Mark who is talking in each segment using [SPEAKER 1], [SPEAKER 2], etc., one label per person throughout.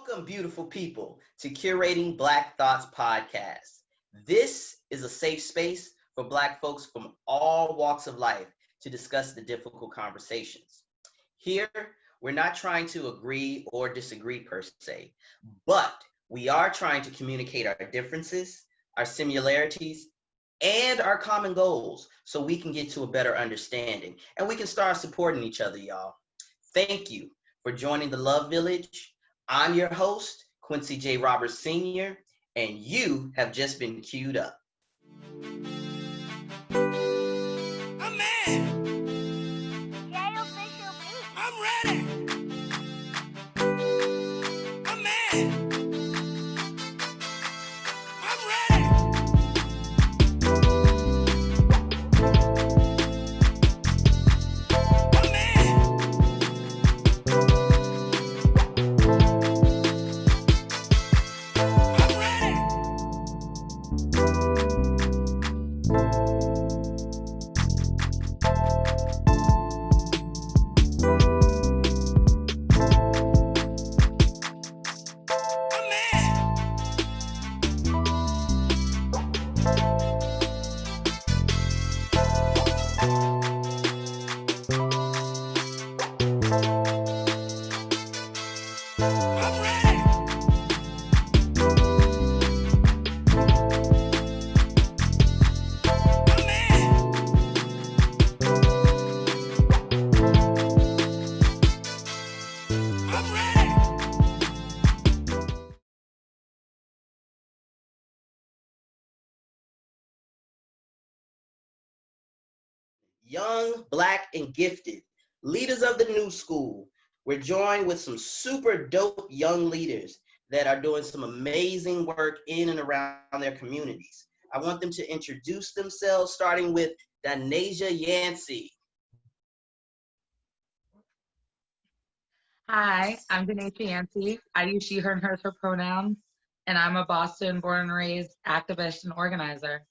[SPEAKER 1] Welcome, beautiful people, to Curating Black Thoughts podcast. This is a safe space for Black folks from all walks of life to discuss the difficult conversations. Here, we're not trying to agree or disagree per se, but we are trying to communicate our differences, our similarities, and our common goals so we can get to a better understanding and we can start supporting each other, y'all. Thank you for joining the Love Village. I'm your host, Quincy J. Roberts Sr., and you have just been queued up.
[SPEAKER 2] I'm mad. I'm ready. I'm mad. I'm ready. I'm mad. I'm ready. I'm mad. I'm ready. I'm mad. I'm ready.
[SPEAKER 1] Young, Black, and gifted, leaders of the new school. We're joined with some super dope young leaders that are doing some amazing work in and around their communities. I want them to introduce themselves, starting with Danasia Yancey.
[SPEAKER 3] Hi, I'm Denasia Yancey. I use she, her, and hers for pronouns, and I'm a Boston born and raised activist and organizer.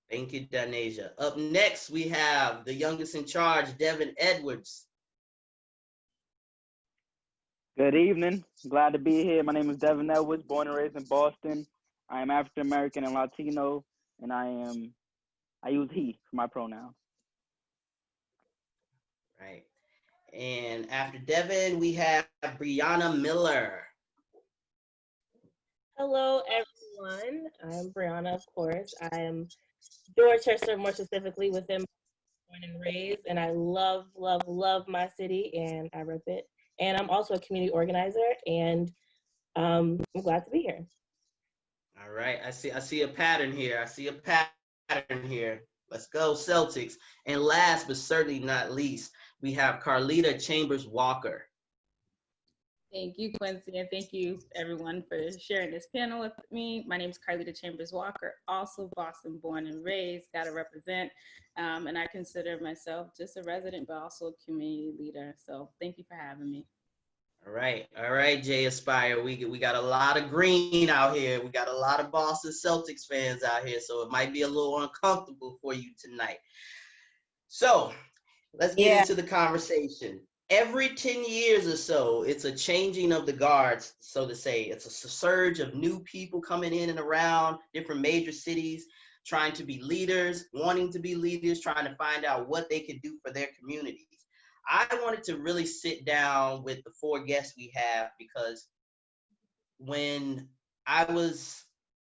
[SPEAKER 1] Thank you, Danasia. Up next, we have the youngest in charge, Devin Edwards.
[SPEAKER 4] Good evening. Glad to be here. My name is Devin Edwards, born and raised in Boston. I am African American and Latino, and I use he for my pronouns.
[SPEAKER 1] Right. And after Devin, we have Brianna Miller.
[SPEAKER 5] Hello, everyone. I'm Brianna, of course. I am Dorchester, more specifically within born and raised, and I love, love, love my city, and I rep it. And I'm also a community organizer, and I'm glad to be here.
[SPEAKER 1] All right, I see a pattern here. Let's go, Celtics. And last but certainly not least, we have Carlita Chambers Walker.
[SPEAKER 6] Thank you, Quincy, and thank you, everyone, for sharing this panel with me. My name is Carlita Chambers Walker, also Boston born and raised, got to represent, and I consider myself just a resident, but also a community leader. So thank you for having me.
[SPEAKER 1] All right, Jay Aspire. We got a lot of green out here. We got a lot of Boston Celtics fans out here, so it might be a little uncomfortable for you tonight. So let's get into the conversation. Every 10 years or so, it's a changing of the guards, so to say. It's a surge of new people coming in and around different major cities, trying to be leaders, wanting to be leaders, trying to find out what they could do for their communities. I wanted to really sit down with the four guests we have because when I was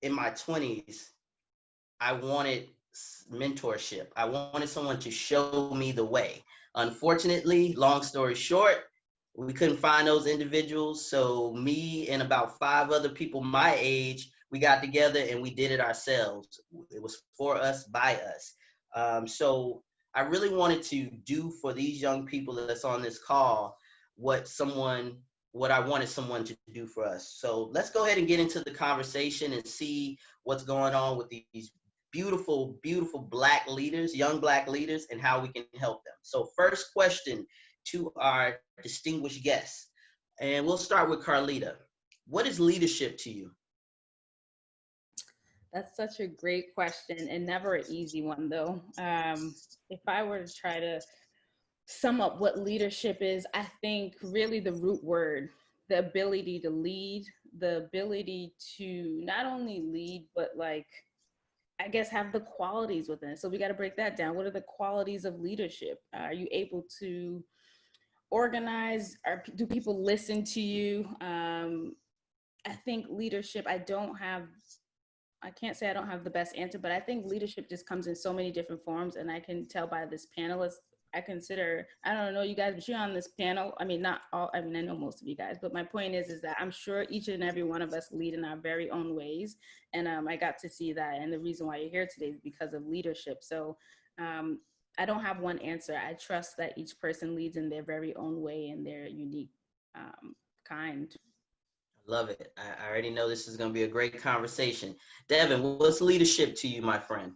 [SPEAKER 1] in my 20s, I wanted mentorship. I wanted someone to show me the way. Unfortunately, long story short, we couldn't find those individuals. So me and about 5 other people my age, we got together and we did it ourselves. It was for us, by us. So I really wanted to do for these young people that's on this call what I wanted someone to do for us. So let's go ahead and get into the conversation and see what's going on with these beautiful, beautiful Black leaders, young Black leaders, and how we can help them. So first question to our distinguished guests, and we'll start with Carlita. What is leadership to you?
[SPEAKER 6] That's such a great question and never an easy one, though. If I were to try to sum up what leadership is, I think really the root word the ability to lead, the ability to not only lead, but like, I guess, have the qualities within it. So we got to break that down. What are the qualities of leadership? Are you able to organize? Do people listen to you? I think leadership, I can't say I don't have the best answer, but I think leadership just comes in so many different forms. And I can tell by this panelist, I don't know you guys, but you're on this panel. I mean, not all, I mean, I know most of you guys, but my point is that I'm sure each and every one of us lead in our very own ways. And I got to see that. And the reason why you're here today is because of leadership. So I don't have one answer. I trust that each person leads in their very own way and their unique kind.
[SPEAKER 1] Love it. I already know this is going to be a great conversation. Devin, what's leadership to you, my friend?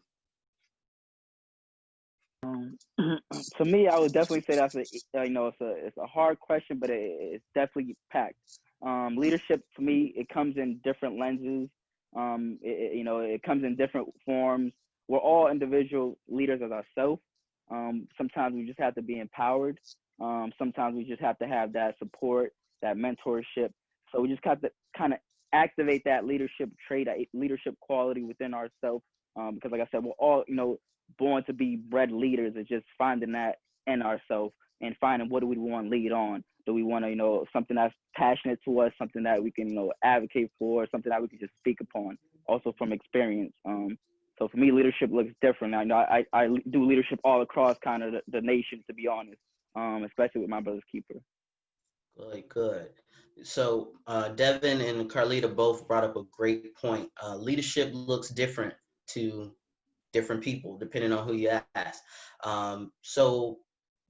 [SPEAKER 4] To me, I would definitely say that's it's a hard question, but it's definitely packed. Leadership for me, it comes in different lenses. It comes in different forms. We're all individual leaders as ourselves. Sometimes we just have to be empowered. Sometimes we just have to have that support, that mentorship. So we just got to kind of activate that leadership trait, that leadership quality within ourselves. Because like I said, we're all, born to be bred leaders. It's just finding that in ourselves and finding what do we want to lead on. Do we want to, something that's passionate to us, something that we can, advocate for, something that we can just speak upon, also from experience. So for me, leadership looks different. I do leadership all across kind of the nation, to be honest, especially with my brother's keeper.
[SPEAKER 1] Good. So Devin and Carlita both brought up a great point. Leadership looks different to different people depending on who you ask. So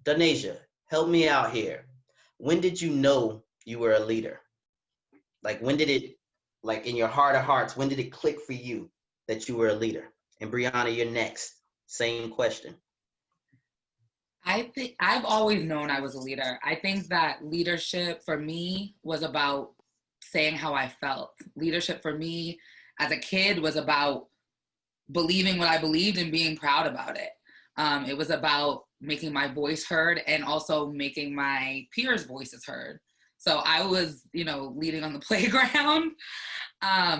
[SPEAKER 1] Donasia, help me out here. When did you know you were a leader? Like when did it, like in your heart of hearts, when did it click for you that you were a leader? And Brianna, you're next. Same question.
[SPEAKER 3] I think I've always known I was a leader. I think that leadership for me was about saying how I felt. Leadership for me as a kid was about believing what I believed and being proud about it. It was about making my voice heard and also making my peers' voices heard. So I was, leading on the playground.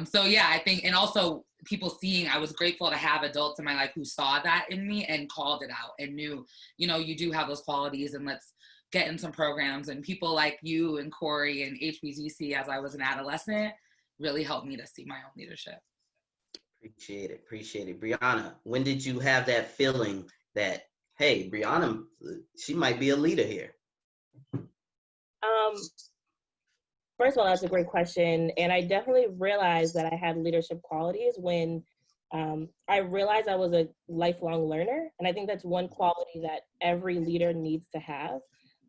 [SPEAKER 3] So yeah, I think, and also people seeing, I was grateful to have adults in my life who saw that in me and called it out and knew, you do have those qualities and let's get in some programs. And people like you and Corey and HBGC as I was an adolescent really helped me to see my own leadership.
[SPEAKER 1] Appreciate it. Brianna, when did you have that feeling that, hey, Brianna, she might be a leader here?
[SPEAKER 5] First of all, that's a great question. And I definitely realized that I had leadership qualities when I realized I was a lifelong learner. And I think that's one quality that every leader needs to have: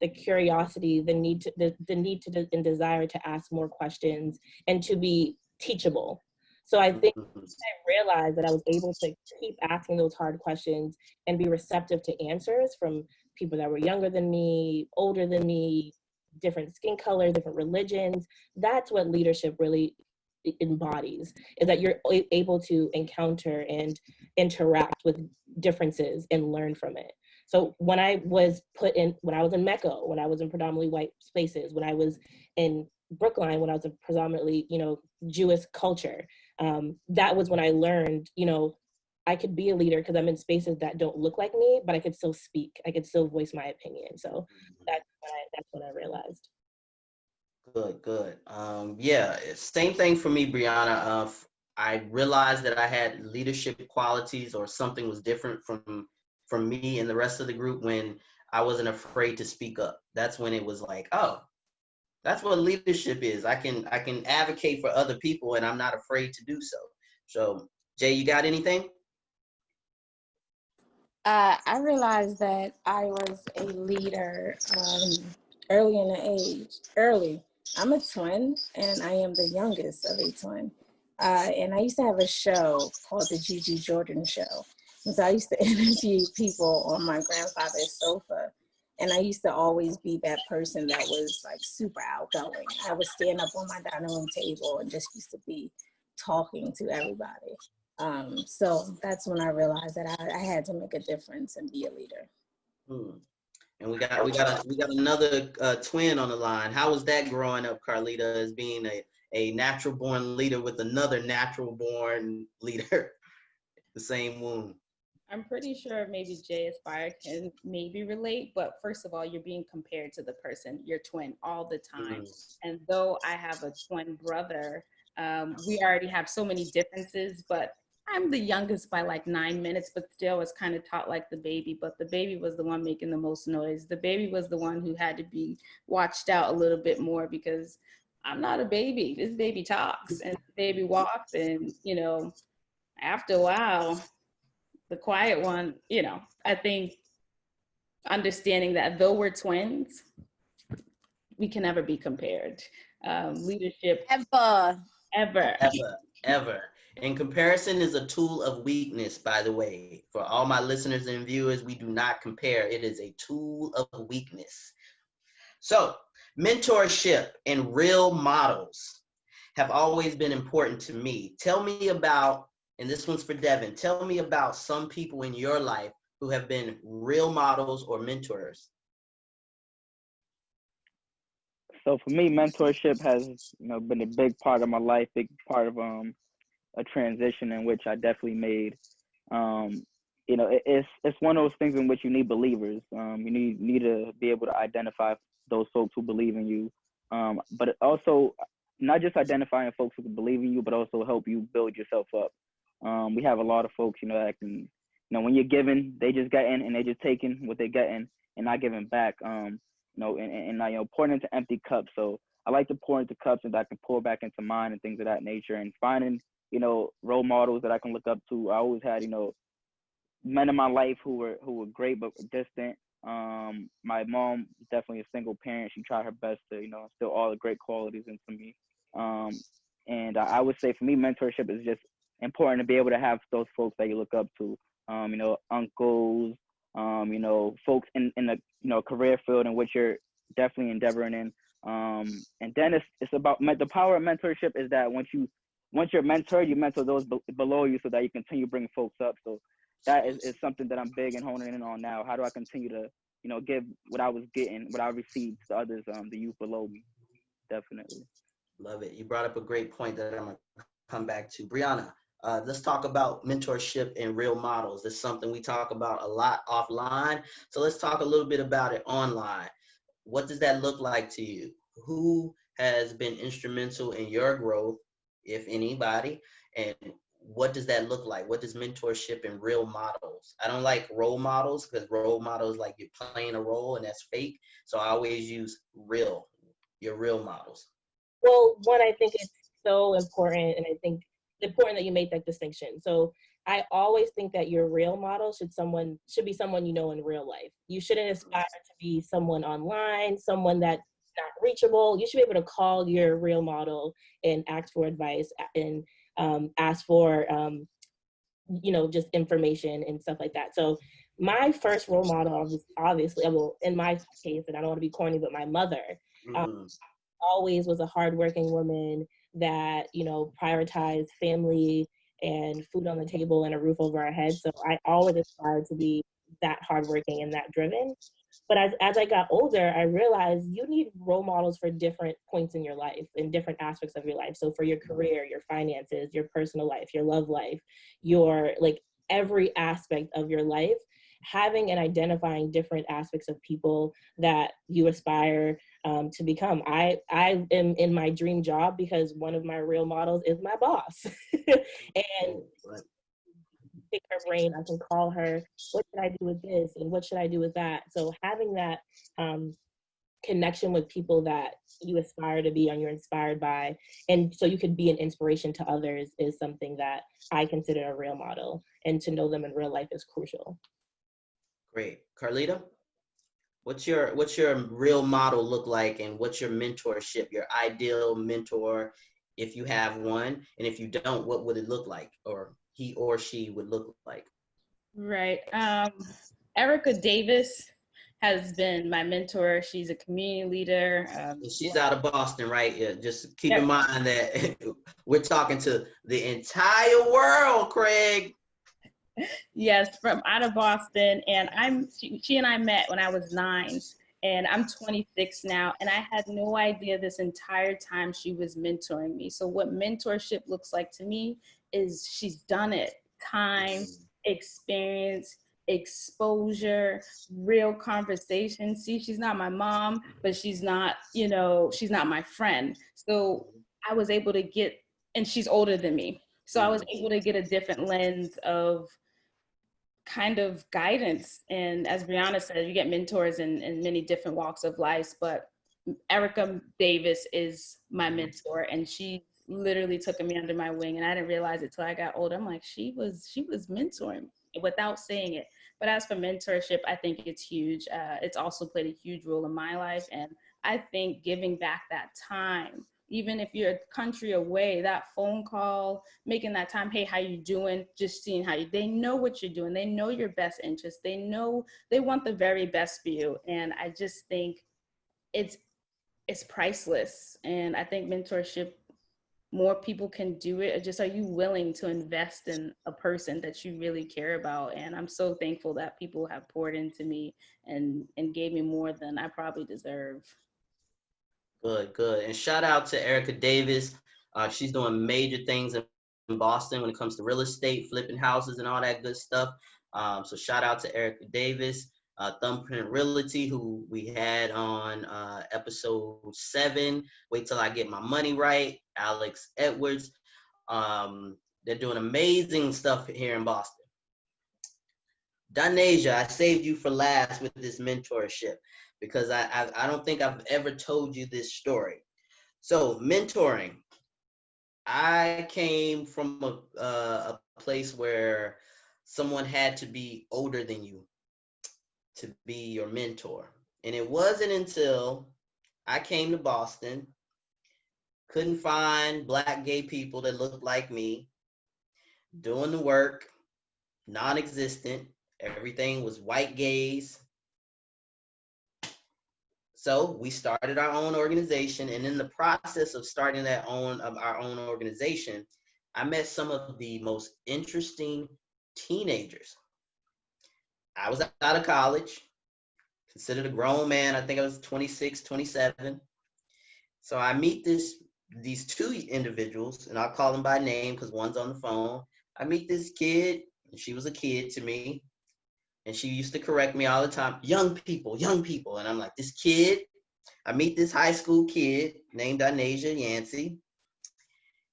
[SPEAKER 5] the curiosity, the need to and desire to ask more questions and to be teachable. So I think I realized that I was able to keep asking those hard questions and be receptive to answers from people that were younger than me, older than me, different skin colors, different religions. That's what leadership really embodies, is that you're able to encounter and interact with differences and learn from it. So when I was in Mecca, when I was in predominantly white spaces, when I was in Brookline, when I was in predominantly, Jewish culture, that was when I learned, I could be a leader because I'm in spaces that don't look like me, but I could still speak. I could still voice my opinion. So that's when I realized.
[SPEAKER 1] Good. Yeah, same thing for me, Brianna. I realized that I had leadership qualities or something was different from me and the rest of the group when I wasn't afraid to speak up. That's when it was like, oh, that's what leadership is. I can advocate for other people and I'm not afraid to do so. So, Jay, you got anything?
[SPEAKER 7] I realized that I was a leader early in the age. Early. I'm a twin, and I am the youngest of a twin. And I used to have a show called the Gigi Jordan Show. And so I used to interview people on my grandfather's sofa. And I used to always be that person that was like super outgoing. I would stand up on my dining room table and just used to be talking to everybody. So that's when I realized that I had to make a difference and be a leader.
[SPEAKER 1] And we got another twin on the line. How was that growing up, Carlita, as being a natural born leader with another natural born leader, the same womb?
[SPEAKER 6] I'm pretty sure maybe Jay Aspire can maybe relate, but first of all, you're being compared to the person, your twin, all the time. And though I have a twin brother, we already have so many differences, but I'm the youngest by like 9 minutes, but still was kind of taught like the baby, but the baby was the one making the most noise. The baby was the one who had to be watched out a little bit more because I'm not a baby. This baby talks and the baby walks, and after a while, the quiet one, I think understanding that though we're twins, we can never be compared. Leadership
[SPEAKER 8] Ever.
[SPEAKER 1] Ever. And comparison is a tool of weakness, by the way. For all my listeners and viewers, we do not compare. It is a tool of weakness. So, mentorship and real models have always been important to me. Tell me about, and this one's for Devin, tell me about some people in your life who have been real models or mentors.
[SPEAKER 4] So for me, mentorship has been a big part of my life, big part of a transition in which I definitely made. It's one of those things in which you need believers. You need to be able to identify those folks who believe in you, but also not just identifying folks who believe in you, but also help you build yourself up. We have a lot of folks, that can, when you're giving, they just getting and they just taking what they're getting and not giving back. And pouring into empty cups. So I like to pour into cups and I can pour back into mine and things of that nature. And finding, role models that I can look up to. I always had, men in my life who were great but distant. My mom is definitely a single parent. She tried her best to, instill all the great qualities into me. And I would say for me, mentorship is just important to be able to have those folks that you look up to. Uncles, folks in the career field in which you're definitely endeavoring in. And then it's about the power of mentorship is that once you're mentored, you mentor those below you so that you continue bringing folks up. So that is something that I'm big and honing in on now. How do I continue to, give what I was getting, what I received to others, the youth below me? Definitely.
[SPEAKER 1] Love it. You brought up a great point that I'm going to come back to. Brianna, let's talk about mentorship and real models. It's something we talk about a lot offline. So let's talk a little bit about it online. What does that look like to you? Who has been instrumental in your growth, if anybody? And what does that look like? What does mentorship and real models? I don't like role models because role models like you're playing a role and that's fake. So I always use your real models.
[SPEAKER 5] Well, one, I think it's so important, and I think it's important that you make that distinction. So I always think that your real model should be someone in real life. You shouldn't aspire to be someone online, someone that's not reachable. You should be able to call your real model and ask for advice and ask for just information and stuff like that. So my first role model, obviously, in my case, and I don't want to be corny, but my mother. Always was a hardworking woman that prioritized family and food on the table and a roof over our heads. So I always aspired to be that hardworking and that driven. But as I got older, I realized you need role models for different points in your life, in different aspects of your life. So for your career, your finances, your personal life, your love life, your every aspect of your life, having and identifying different aspects of people that you aspire to become. I am in my dream job because one of my real models is my boss. And pick her brain, I can call her, what should I do with this and what should I do with that? So having that connection with people that you aspire to be and you're inspired by, and so you could be an inspiration to others, is something that I consider a real model, and to know them in real life is crucial.
[SPEAKER 1] Great. Carlita, what's your real model look like, and what's your mentorship, your ideal mentor, if you have one, and if you don't, what would it look like, or he or she would look like?
[SPEAKER 6] Right. Erica Davis has been my mentor. She's a community leader.
[SPEAKER 1] She's out of Boston, right? Yeah, just keep in mind that we're talking to the entire world, Craig.
[SPEAKER 6] Yes, from out of Boston, and she and I met when I was 9, and I'm 26 now, and I had no idea this entire time she was mentoring me. So what mentorship looks like to me is she's done it. Time, experience, exposure, real conversation. See, she's not my mom, but she's not, she's not my friend. So I was able to get, and she's older than me. So I was able to get a different lens of kind of guidance. And as Brianna said, you get mentors in many different walks of life, but Erica Davis is my mentor, and she literally took me under my wing, and I didn't realize it till I got older. I'm like, she was mentoring me without saying it. But as for mentorship, I think it's huge. It's also played a huge role in my life, and I think giving back that time, even if you're a country away, that phone call, making that time, hey, how you doing? Just seeing how they know what you're doing. They know your best interest. They know, they want the very best for you. And I just think it's priceless. And I think mentorship, more people can do it. Just, are you willing to invest in a person that you really care about? And I'm so thankful that people have poured into me and gave me more than I probably deserve.
[SPEAKER 1] Good. And shout out to Erica Davis. She's doing major things in Boston when it comes to real estate, flipping houses, and all that good stuff. So shout out to Erica Davis, Thumbprint Realty, who we had on episode 7. Wait till I get my money right. Alex Edwards. They're doing amazing stuff here in Boston. Donasia, I saved you for last with this mentorship, because I don't think I've ever told you this story. So mentoring, I came from a place where someone had to be older than you to be your mentor. And it wasn't until I came to Boston, couldn't find Black gay people that looked like me, doing the work, non-existent. Everything was white gays. So we started our own organization, and in the process of starting our own organization, I met some of the most interesting teenagers. I was out of college, considered a grown man. I think I was 26, 27. So I meet these 2 individuals, and I'll call them by name because one's on the phone. I meet this kid, and she was a kid to me. And she used to correct me all the time, young people. And I'm like, this kid, I meet this high school kid named Donasia Yancey,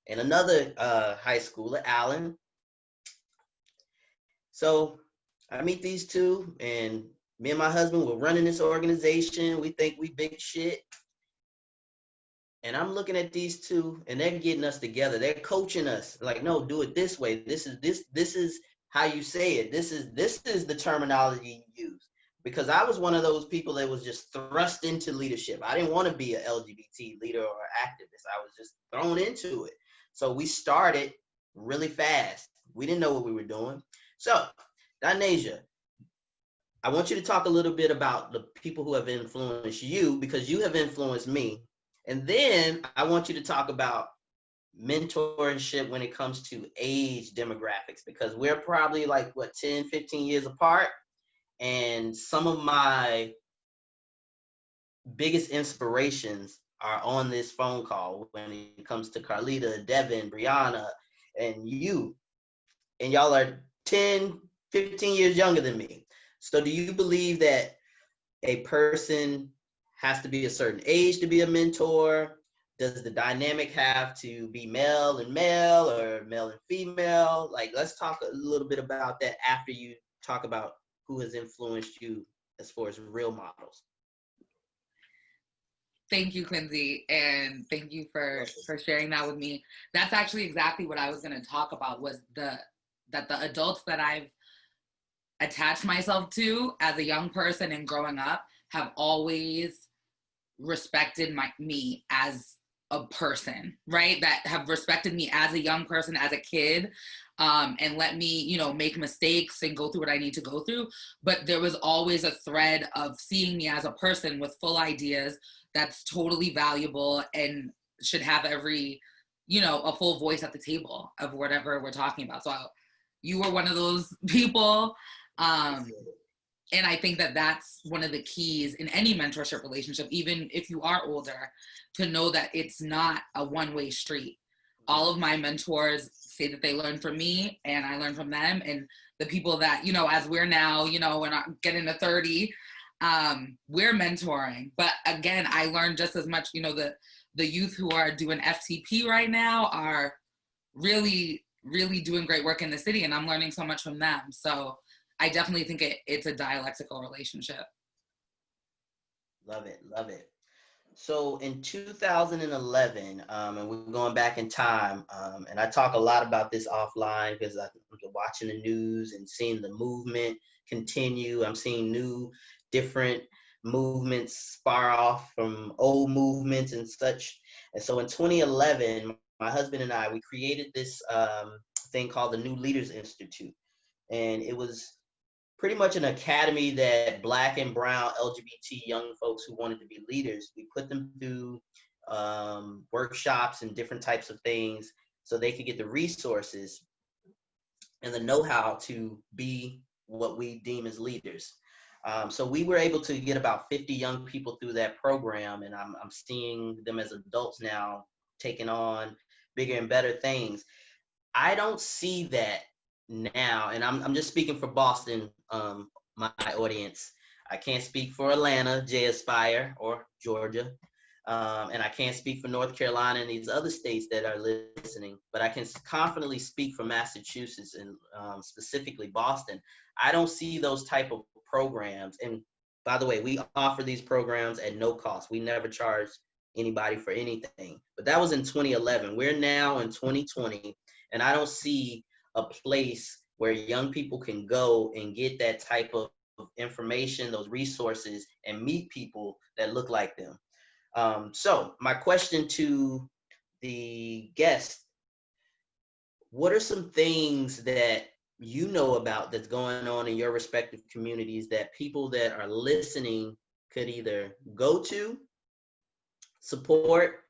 [SPEAKER 1] and another high schooler, Alan. So I meet these 2, and me and my husband were running this organization. We think we big shit. And I'm looking at these 2, and they're getting us together. They're coaching us, like, no, do it this way. This is how you say it. This is the terminology you use. Because I was one of those people that was just thrust into leadership. I didn't want to be an LGBT leader or activist. I was just thrown into it. So we started really fast. We didn't know what we were doing. So, Donasia, I want you to talk a little bit about the people who have influenced you, because you have influenced me. And then I want you to talk about mentorship when it comes to age demographics, because we're probably like 10, 15 years apart. And some of my biggest inspirations are on this phone call when it comes to Carlita, Devin, Brianna, and you. And y'all are 10, 15 years younger than me. So do you believe that a person has to be a certain age to be a mentor? Does the dynamic have to be male and male, or male and female? Like, let's talk a little bit about that after you talk about who has influenced you as far as real models.
[SPEAKER 3] Thank you, Quincy, and thank you for sharing that with me. That's actually exactly what I was going to talk about, was that the adults that I've attached myself to as a young person and growing up have always respected me as a person, right? That have respected me as a young person, as a kid, and let me, make mistakes and go through what I need to go through. But there was always a thread of seeing me as a person with full ideas that's totally valuable and should have every, a full voice at the table of whatever we're talking about. So you were one of those people. And I think that that's one of the keys in any mentorship relationship, even if you are older, to know that it's not a one-way street. All of my mentors say that they learn from me and I learn from them. And the people that, you know, as we're now, you know, we're not getting to 30, we're mentoring. But again, I learned just as much, you know, the youth who are doing FTP right now are really, really doing great work in the city, and I'm learning so much from them. So I definitely think it's a dialectical relationship.
[SPEAKER 1] Love it, love it. So in 2011, and we're going back in time, and I talk a lot about this offline because I'm watching the news and seeing the movement continue. I'm seeing new, different movements spar off from old movements and such. And so in 2011, my husband and I, we created this thing called the New Leaders Institute. And it was pretty much an academy that Black and brown LGBT young folks who wanted to be leaders, we put them through workshops and different types of things so they could get the resources and the know-how to be what we deem as leaders. So we were able to get about 50 young people through that program, and I'm seeing them as adults now taking on bigger and better things. I don't see that now, and I'm just speaking for Boston, my audience. I can't speak for Atlanta, Jay Aspire, or Georgia, and I can't speak for North Carolina and these other states that are listening, but I can confidently speak for Massachusetts and specifically Boston. I don't see those type of programs. And by the way, we offer these programs at no cost. We never charge anybody for anything, but that was in 2011. We're now in 2020, and I don't see a place where young people can go and get that type of information, those resources, and meet people that look like them. So my question to the guest, what are some things that you know about that's going on in your respective communities that people that are listening could either go to, support,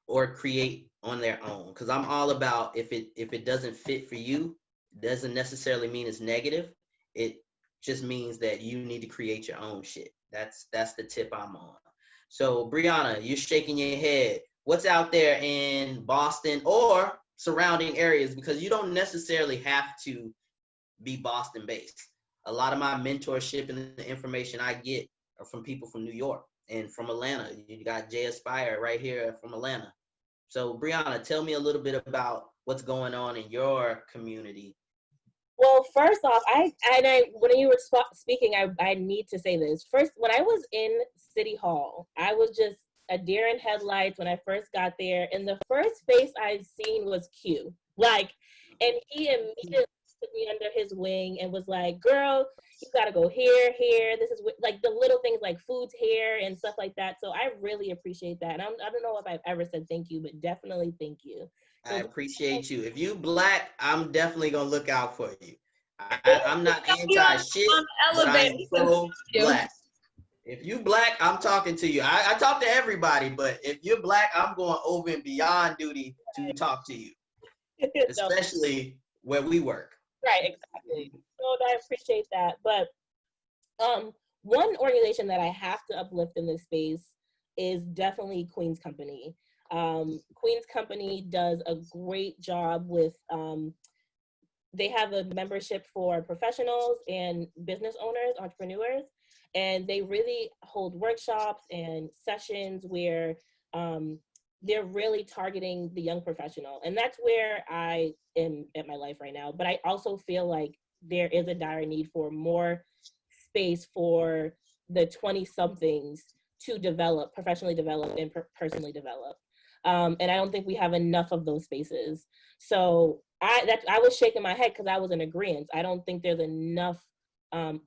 [SPEAKER 1] or create on their own? Because I'm all about if it doesn't fit for you, it doesn't necessarily mean it's negative. It just means that you need to create your own shit. That's the tip I'm on. So Brianna, you're shaking your head. What's out there in Boston or surrounding areas? Because you don't necessarily have to be Boston based. A lot of my mentorship and the information I get are from people from New York and from Atlanta. You got Jay Aspire right here from Atlanta. So Brianna, tell me a little bit about what's going on in your community.
[SPEAKER 5] Well, first off, when you were speaking, I need to say this. First, when I was in City Hall, I was just a deer in headlights when I first got there, and the first face I seen was Q. Like, and he immediately took me under his wing and was like, "Girl, you gotta go here, here. This is like the little things like food's here and stuff like that." So I really appreciate that. And I don't know if I've ever said thank you, but definitely thank you.
[SPEAKER 1] I appreciate you. If you Black, I'm definitely gonna look out for you. I'm not anti shit, but I'm pro Black. If you Black, I'm talking to you. I talk to everybody, but if you're Black, I'm going over and beyond duty to talk to you, especially where we work.
[SPEAKER 5] Right, exactly. So I appreciate that. But one organization that I have to uplift in this space is definitely Queen's Company. Queen's Company does a great job with, they have a membership for professionals and business owners, entrepreneurs, and they really hold workshops and sessions where they're really targeting the young professional. And that's where I am at my life right now. But I also feel like there is a dire need for more space for the 20-somethings to develop, professionally develop, and personally develop. And I don't think we have enough of those spaces. So I was shaking my head because I was in agreement. I don't think there's enough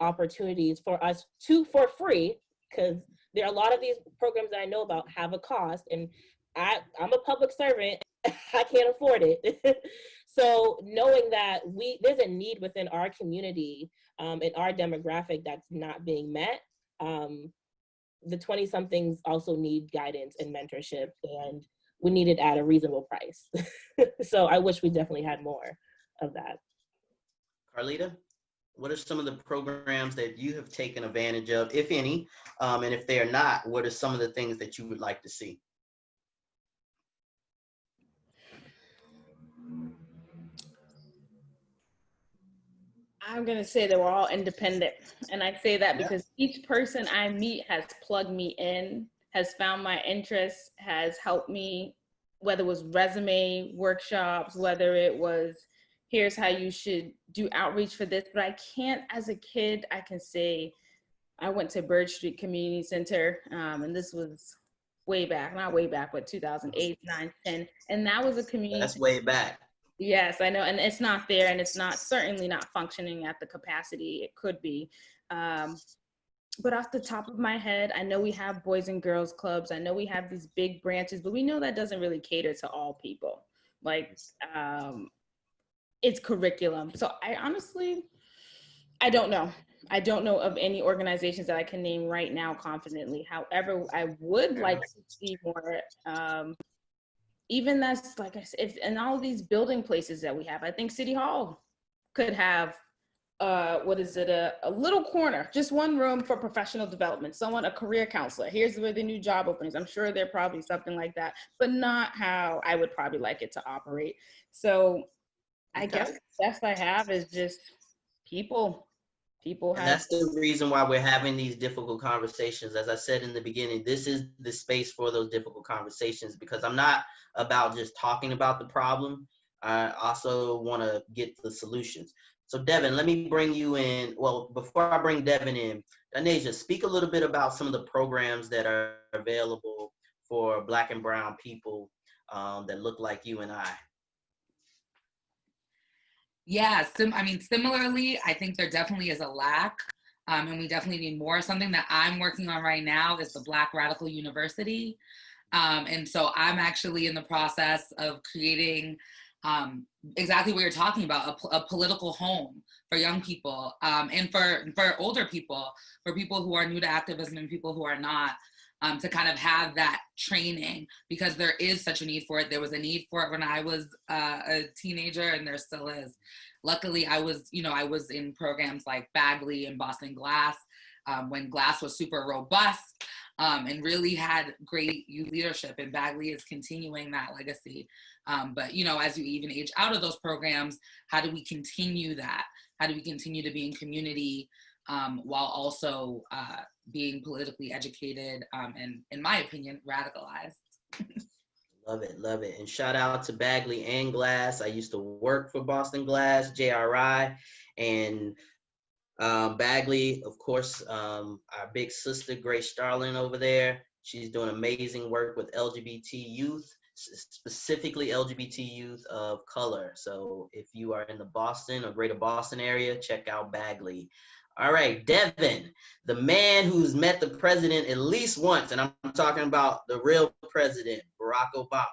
[SPEAKER 5] opportunities for us for free, because there are a lot of these programs that I know about have a cost, and I'm a public servant. I can't afford it. So knowing that there's a need within our community and our demographic that's not being met, the 20-somethings also need guidance and mentorship, and we need it at a reasonable price. So I wish we definitely had more of that.
[SPEAKER 1] Carlita, what are some of the programs that you have taken advantage of, if any? And if they are not, what are some of the things that you would like to see?
[SPEAKER 6] I'm gonna say that we're all independent, and I say that
[SPEAKER 1] Yeah.
[SPEAKER 6] because each person I meet has plugged me in, has found my interests, has helped me, whether it was resume workshops, whether it was here's how you should do outreach for this. But I can't, as a kid, I can say I went to Bird Street Community Center, and this was way back, not way back, but 2008, 9, 10, and that was a community.
[SPEAKER 1] That's way back.
[SPEAKER 6] Yes, I know, and it's not there, and it's not certainly not functioning at the capacity it could be. Um, but off the top of my head, I know we have boys and girls clubs. I know we have these big branches, but we know that doesn't really cater to all people. Like, it's curriculum. So I honestly, I don't know. I don't know of any organizations that I can name right now confidently. However, I would like to see more. Even that's like I said, if in all of these building places that we have, I think City Hall could have what is it, a little corner, just one room for professional development, someone, a career counselor. Here's where the new job openings. I'm sure they're probably something like that, but not how I would probably like it to operate. So I
[SPEAKER 1] Okay.
[SPEAKER 6] guess the best I have is just people. People
[SPEAKER 1] And
[SPEAKER 6] have.
[SPEAKER 1] that's the reason why we're having these difficult conversations. As I said in the beginning, this is the space for those difficult conversations because I'm not about just talking about the problem. I also want to get the solutions. So Devin, let me bring you in. Well, before I bring Devin in, Anasia, speak a little bit about some of the programs that are available for Black and Brown people that look like you and I.
[SPEAKER 3] Yeah, I mean, similarly, I think there definitely is a lack, and we definitely need more. Something that I'm working on right now is the Black Radical University. And so I'm actually in the process of creating exactly what you're talking about, a political home for young people and for older people, for people who are new to activism and people who are not. To kind of have that training because there is such a need for it. There was a need for it when I was a teenager and there still is. Luckily, I was in programs like Bagley and Boston Glass when Glass was super robust and really had great youth leadership, and Bagley is continuing that legacy. But as you even age out of those programs, how do we continue that? How do we continue to be in community while also being politically educated and, in my opinion, radicalized?
[SPEAKER 1] Love it, love it. And shout out to Bagley and Glass. I used to work for Boston Glass, JRI, and Bagley, of course, our big sister, Grace Starling over there. She's doing amazing work with LGBT youth, specifically LGBT youth of color. So if you are in the Boston or greater Boston area, check out Bagley. All right, Devin, the man who's met the president at least once, and I'm talking about the real president, Barack Obama.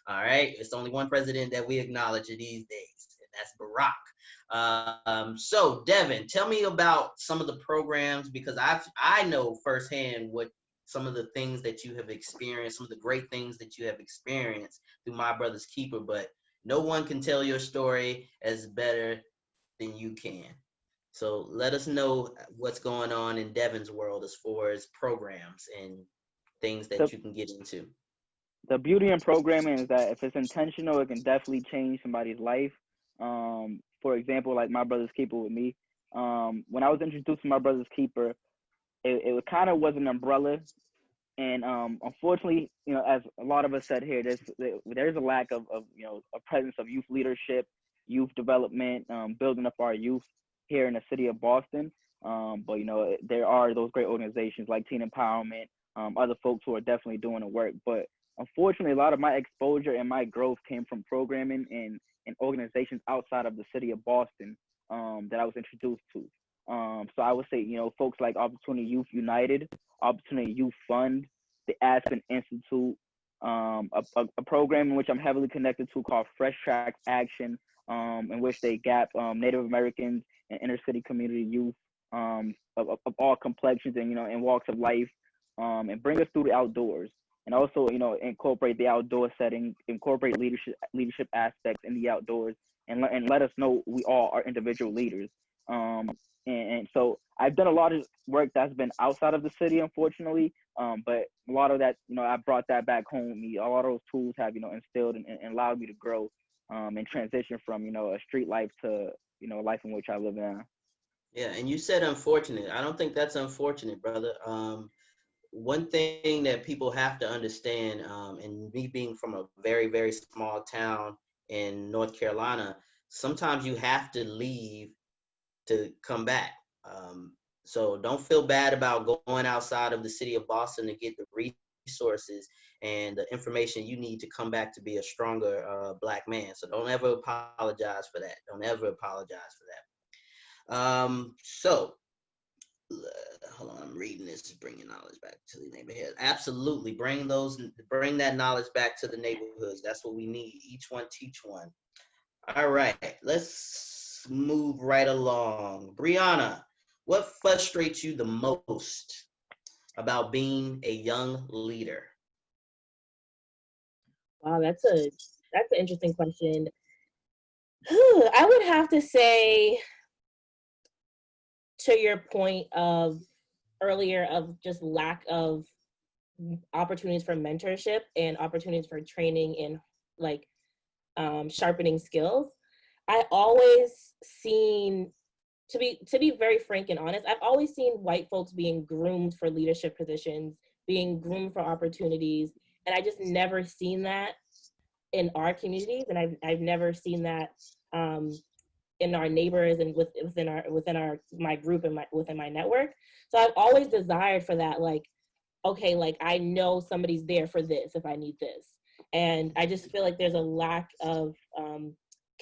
[SPEAKER 1] All right, it's only one president that we acknowledge these days, and that's Barack. So Devin, tell me about some of the programs because I know firsthand what some of the things that you have experienced, some of the great things that you have experienced through My Brother's Keeper, but no one can tell your story as better than you can. So let us know what's going on in Devin's world as far as programs and things that you can get into.
[SPEAKER 4] The beauty in programming is that if it's intentional, it can definitely change somebody's life. For example, like My Brother's Keeper with me. When I was introduced to My Brother's Keeper, it kind of was an umbrella. And unfortunately, as a lot of us said here, there's a lack of a presence of youth leadership, youth development, building up our youth here in the city of Boston. But there are those great organizations like Teen Empowerment, other folks who are definitely doing the work. But unfortunately, a lot of my exposure and my growth came from programming and organizations outside of the city of Boston that I was introduced to. So I would say, folks like Opportunity Youth United, Opportunity Youth Fund, the Aspen Institute, a program in which I'm heavily connected to called Fresh Tracks Action, in which they gap Native Americans and inner city community youth of all complexions and and walks of life, and bring us through the outdoors. and also, incorporate the outdoor setting, incorporate leadership aspects in the outdoors, and let us know we all are individual leaders. And so I've done a lot of work that's been outside of the city, unfortunately. But a lot of that, I brought that back home with me. A lot of those tools have, instilled and allowed me to grow, and transition from, a street life to, life in which I live now.
[SPEAKER 1] Yeah, and you said unfortunate. I don't think that's unfortunate, brother. One thing that people have to understand, and me being from a very, very small town in North Carolina, sometimes you have to leave to come back. So don't feel bad about going outside of the city of Boston to get the resources and the information you need to come back to be a stronger Black man. So don't ever apologize for that. Don't ever apologize for that. So hold on, I'm reading this. Bringing knowledge back to the neighborhood. Absolutely, bring that knowledge back to the neighborhoods. That's what we need. Each one teach one. All right, let's move right along. Brianna, what frustrates you the most about being a young leader?
[SPEAKER 5] Wow, that's an interesting question. I would have to say, to your point of earlier, of just lack of opportunities for mentorship and opportunities for training and like sharpening skills. I always seen, to be very frank and honest, I've always seen white folks being groomed for leadership positions, being groomed for opportunities, and I just never seen that in our communities, and I've never seen that in our neighbors and within my group and within my network. So I've always desired for that, like, okay, like I know somebody's there for this if I need this. And I just feel like there's a lack of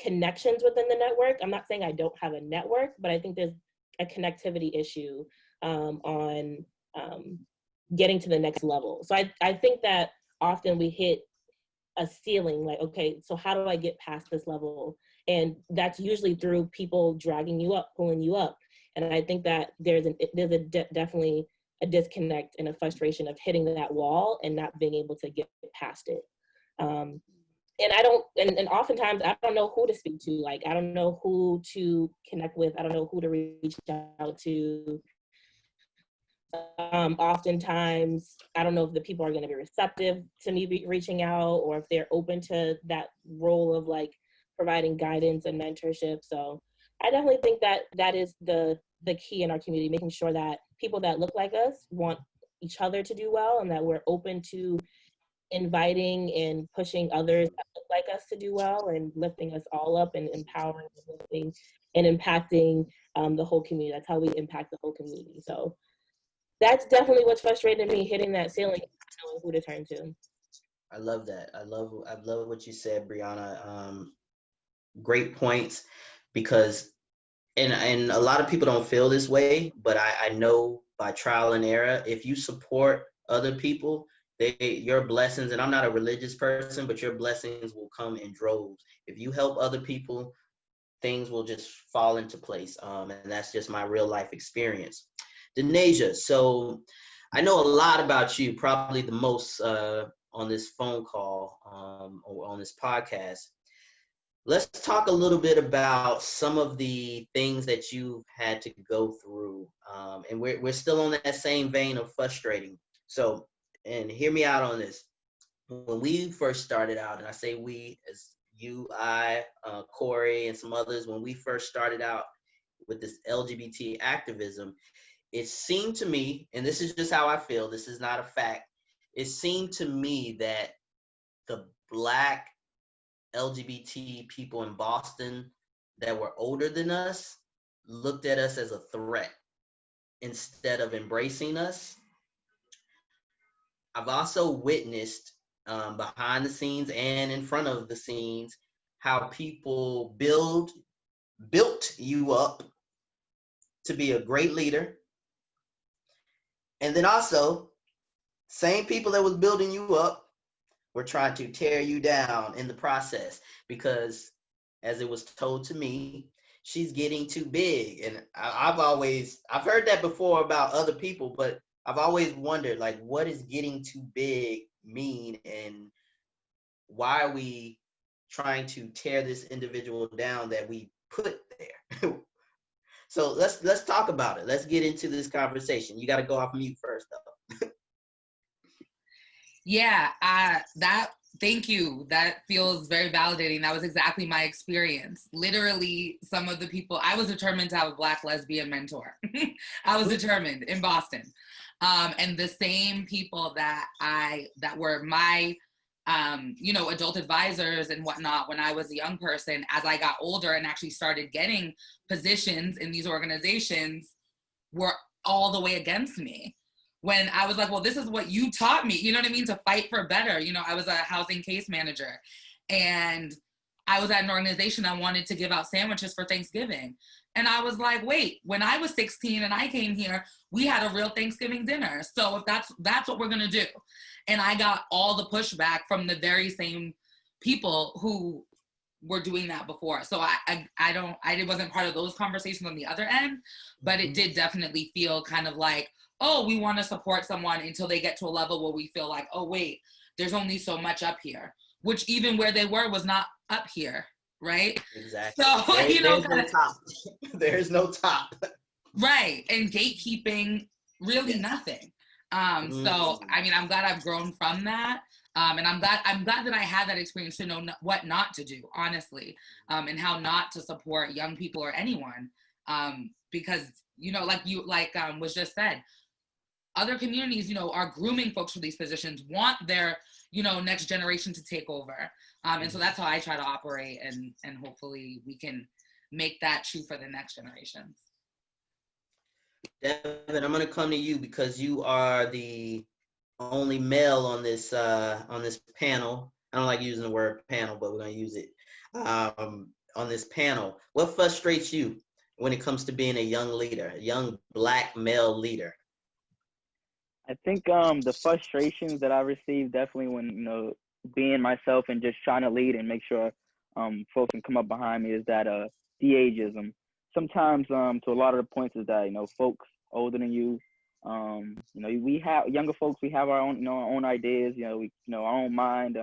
[SPEAKER 5] connections within the network. I'm not saying I don't have a network, but I think there's a connectivity issue on getting to the next level. So I think that often we hit a ceiling, like, okay, so how do I get past this level? And that's usually through people dragging you up, pulling you up. And I think that there's definitely a disconnect and a frustration of hitting that wall and not being able to get past it. And I don't, and oftentimes I don't know who to speak to. Like, I don't know who to connect with. I don't know who to reach out to. Oftentimes, I don't know if the people are going to be receptive to me reaching out, or if they're open to that role of like providing guidance and mentorship. So I definitely think that that is the key in our community, making sure that people that look like us want each other to do well, and that we're open to inviting and pushing others that look like us to do well, and lifting us all up and empowering and impacting the whole community. That's how we impact the whole community. So that's definitely what's frustrating me, hitting that ceiling, not knowing who to turn to.
[SPEAKER 1] I love that. I love what you said, Brianna. Great points, because and a lot of people don't feel this way, but I know by trial and error, if you support other people, your blessings, and I'm not a religious person, but your blessings will come in droves. If you help other people, things will just fall into place. And that's just my real life experience. Denasia, so I know a lot about you, probably the most on this phone call or on this podcast. Let's talk a little bit about some of the things that you've had to go through. And we're still on that same vein of frustrating. So, and hear me out on this. When we first started out, and I say we as you, I, Corey, and some others, when we first started out with this LGBT activism, it seemed to me, and this is just how I feel, this is not a fact, it seemed to me that the Black LGBT people in Boston that were older than us looked at us as a threat instead of embracing us. I've also witnessed behind the scenes and in front of the scenes how people built you up to be a great leader. And then also, same people that was building you up were trying to tear you down in the process, because as it was told to me, she's getting too big. And I've heard that before about other people, but I've always wondered, like, what is getting too big mean, and why are we trying to tear this individual down that we put there? So let's talk about it. Let's get into this conversation. You got to go off mute first, though.
[SPEAKER 3] Yeah, thank you. That feels very validating. That was exactly my experience. Literally, some of the people, I was determined to have a Black lesbian mentor. I was determined in Boston. And the same people that were my adult advisors and whatnot when I was a young person, as I got older and actually started getting positions in these organizations, were all the way against me. When I was like, well, this is what you taught me, you know what I mean, to fight for better. I was a housing case manager, and I was at an organization that wanted to give out sandwiches for Thanksgiving. And I was like, wait, when I was 16 and I came here, we had a real Thanksgiving dinner. So if that's what we're gonna do. And I got all the pushback from the very same people who were doing that before. So I wasn't part of those conversations on the other end, but it did definitely feel kind of like, oh, we want to support someone until they get to a level where we feel like, oh, wait, there's only so much up here, which even where they were was not up here, right?
[SPEAKER 1] Exactly.
[SPEAKER 3] So,
[SPEAKER 1] there's no top. There's no top.
[SPEAKER 3] Right. And gatekeeping, really nothing. So, I mean, I'm glad I've grown from that. And I'm glad that I had that experience to know what not to do, honestly, and how not to support young people or anyone. Because, like was just said, other communities, are grooming folks for these positions, want their, next generation to take over. And so that's how I try to operate, and hopefully we can make that true for the next generations.
[SPEAKER 1] Devin, I'm going to come to you because you are the only male on this panel. I don't like using the word panel, but we're going to use it on this panel. What frustrates you when it comes to being a young leader, a young Black male leader?
[SPEAKER 4] I think the frustrations that I receive definitely when being myself and just trying to lead and make sure folks can come up behind me is that the ageism. Sometimes to a lot of the points is that folks older than you, we have younger folks, we have our own our own ideas, our own mind,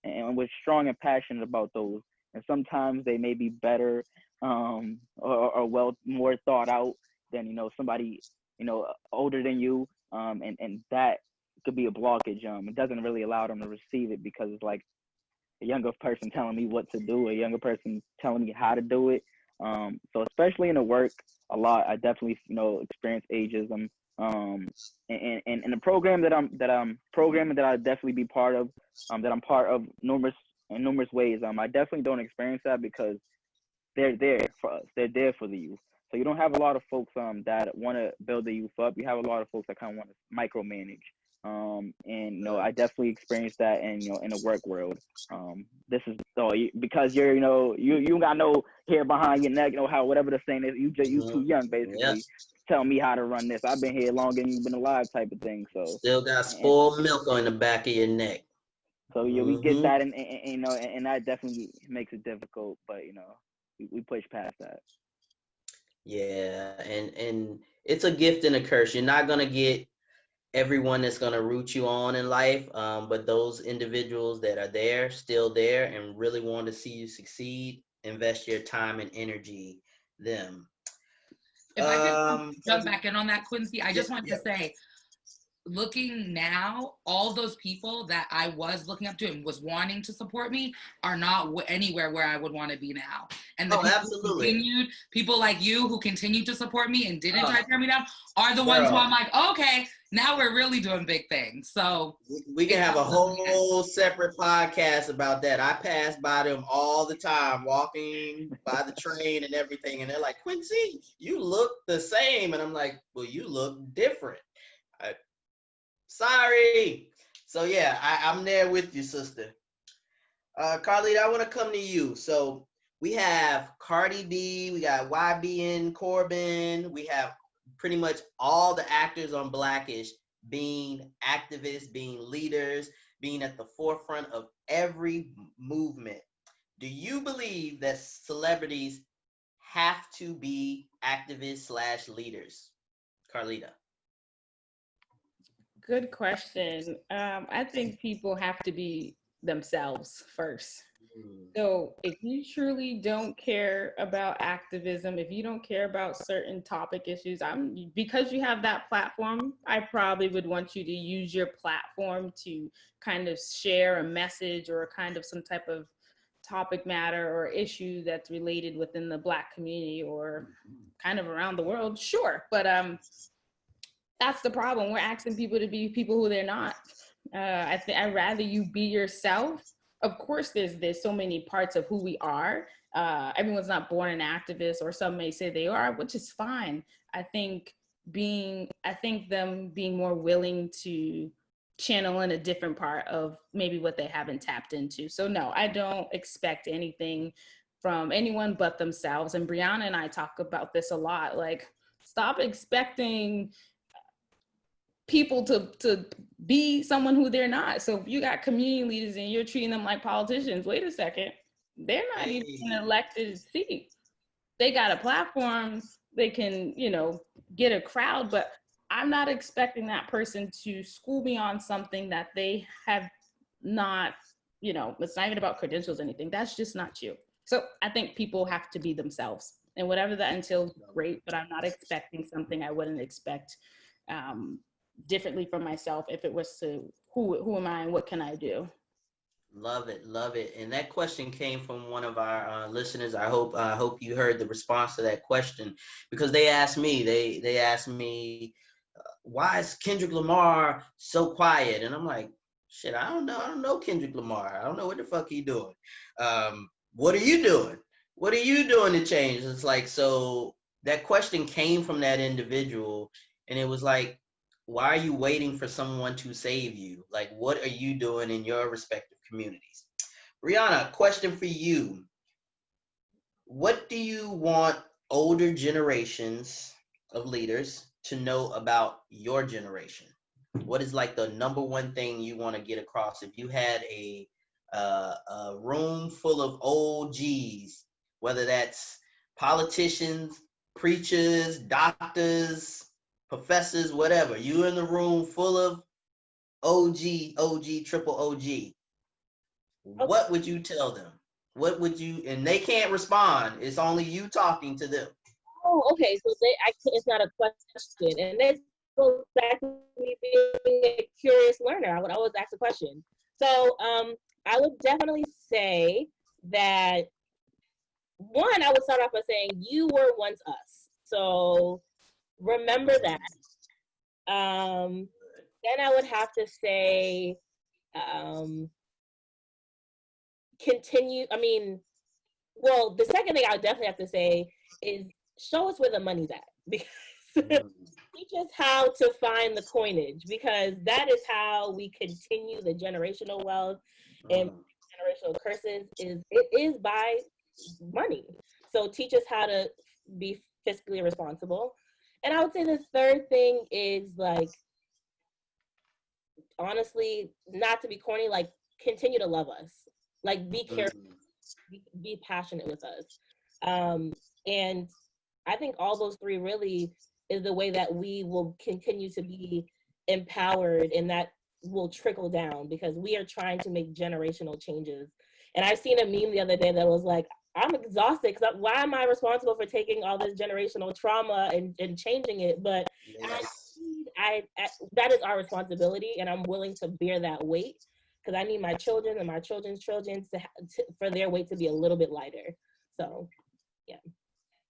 [SPEAKER 4] and we're strong and passionate about those. And sometimes they may be better or well more thought out than somebody older than you. And that could be a blockage. It doesn't really allow them to receive it because it's like a younger person telling me what to do, a younger person telling me how to do it. So especially in the work, a lot, I definitely experience ageism. And the program that I'm programming that I definitely be part of, that I'm part of in numerous ways. I definitely don't experience that because they're there for us. They're there for the youth. So you don't have a lot of folks that want to build the youth up. You have a lot of folks that kind of want to micromanage. And I definitely experienced that in in the work world. This is because you're you got no hair behind your neck. How whatever the saying is, you too young basically. Yep. Tell me how to run this. I've been here longer than you've been alive, type of thing. So
[SPEAKER 1] still got spoiled milk on the back of your neck.
[SPEAKER 4] So yeah, we get that, and that definitely makes it difficult. But we push past that.
[SPEAKER 1] Yeah, and it's a gift and a curse. You're not gonna get everyone that's gonna root you on in life, but those individuals that are there, still there, and really want to see you succeed, invest your time and energy them.
[SPEAKER 3] If I could jump back in on that, Quincy, I just wanted to say, looking now, all those people that I was looking up to and was wanting to support me are not anywhere where I would want to be now. And the people like you who continued to support me and didn't try to tear me down are the ones who I'm like, okay, now we're really doing big things. So
[SPEAKER 1] we can have a whole separate podcast about that. I pass by them all the time, walking by the train and everything, and they're like, Quincy, you look the same. And I'm like, well, you look different. Sorry. So yeah, I'm there with you, sister. Carlita, I want to come to you. So we have Cardi B, we got YBN Corbin, we have pretty much all the actors on Blackish being activists, being leaders, being at the forefront of every movement. Do you believe that celebrities have to be activists / leaders? Carlita.
[SPEAKER 6] Good question. I think people have to be themselves first. So if you truly don't care about activism, if you don't care about certain topic issues, because you have that platform, I probably would want you to use your platform to kind of share a message or kind of some type of topic matter or issue that's related within the Black community or kind of around the world. Sure, but that's the problem. We're asking people to be people who they're not. I'd rather you be yourself. Of course, there's so many parts of who we are. Everyone's not born an activist, or some may say they are, which is fine. I think them being more willing to channel in a different part of maybe what they haven't tapped into. So no, I don't expect anything from anyone but themselves. And Brianna and I talk about this a lot. Like, stop expecting people to be someone who they're not. So if you got community leaders and you're treating them like politicians, wait a second, they're not even an elected seat. They got a platform, they can, get a crowd, but I'm not expecting that person to school me on something that they have not, it's not even about credentials or anything. That's just not you. So I think people have to be themselves, and whatever that entails, great, but I'm not expecting something I wouldn't expect differently from myself if it was to who am I and what can I do.
[SPEAKER 1] Love it, love it. And that question came from one of our listeners. I hope you heard the response to that question, because they asked me, why is Kendrick Lamar so quiet? And I'm like, shit, I don't know Kendrick Lamar. I don't know what the fuck he doing. What are you doing? What are you doing to change? It's like, so that question came from that individual, and it was like, why are you waiting for someone to save you? Like, what are you doing in your respective communities? Brianna, question for you. What do you want older generations of leaders to know about your generation? What is like the number one thing you want to get across? If you had a room full of old G's, whether that's politicians, preachers, doctors, professors, whatever, you in the room full of OG, triple OG, what would you tell them? What would you, and they can't respond. It's only you talking to them.
[SPEAKER 5] Oh, okay. So it's not a question. And this goes back to me being a curious learner. I would always ask a question. So I would definitely say that, one, I would start off by saying you were once us. So remember that. Then I would have to say, continue. The second thing I would definitely have to say is show us where the money's at, because teach us how to find the coinage, because that is how we continue the generational wealth and generational curses. It is by money. So teach us how to be fiscally responsible. And I would say the third thing is, like, honestly, not to be corny, like, continue to love us. Like, be careful, be passionate with us. And I think all those three really is the way that we will continue to be empowered, and that will trickle down, because we are trying to make generational changes. And I've seen a meme the other day that was like, I'm exhausted because why am I responsible for taking all this generational trauma and changing it? But
[SPEAKER 1] Yes.
[SPEAKER 5] that is our responsibility, and I'm willing to bear that weight, because I need my children and my children's children for their weight to be a little bit lighter. So, yeah.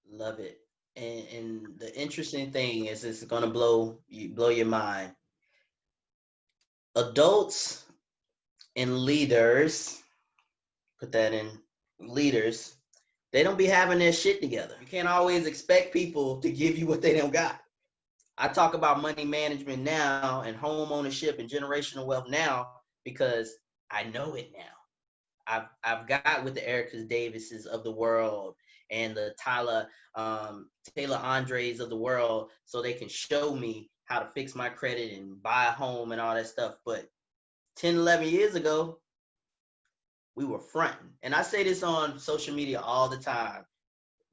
[SPEAKER 1] Love it. And the interesting thing is, it's gonna blow your mind. Adults and leaders, put that in leaders, they don't be having their shit together. You can't always expect people to give you what they don't got. I talk about money management now and home ownership and generational wealth now because I know it now. I've got with the Erica Davises of the world and the Taylor Andres of the world, so they can show me how to fix my credit and buy a home and all that stuff. But 10, 11 years ago, we were fronting. And I say this on social media all the time.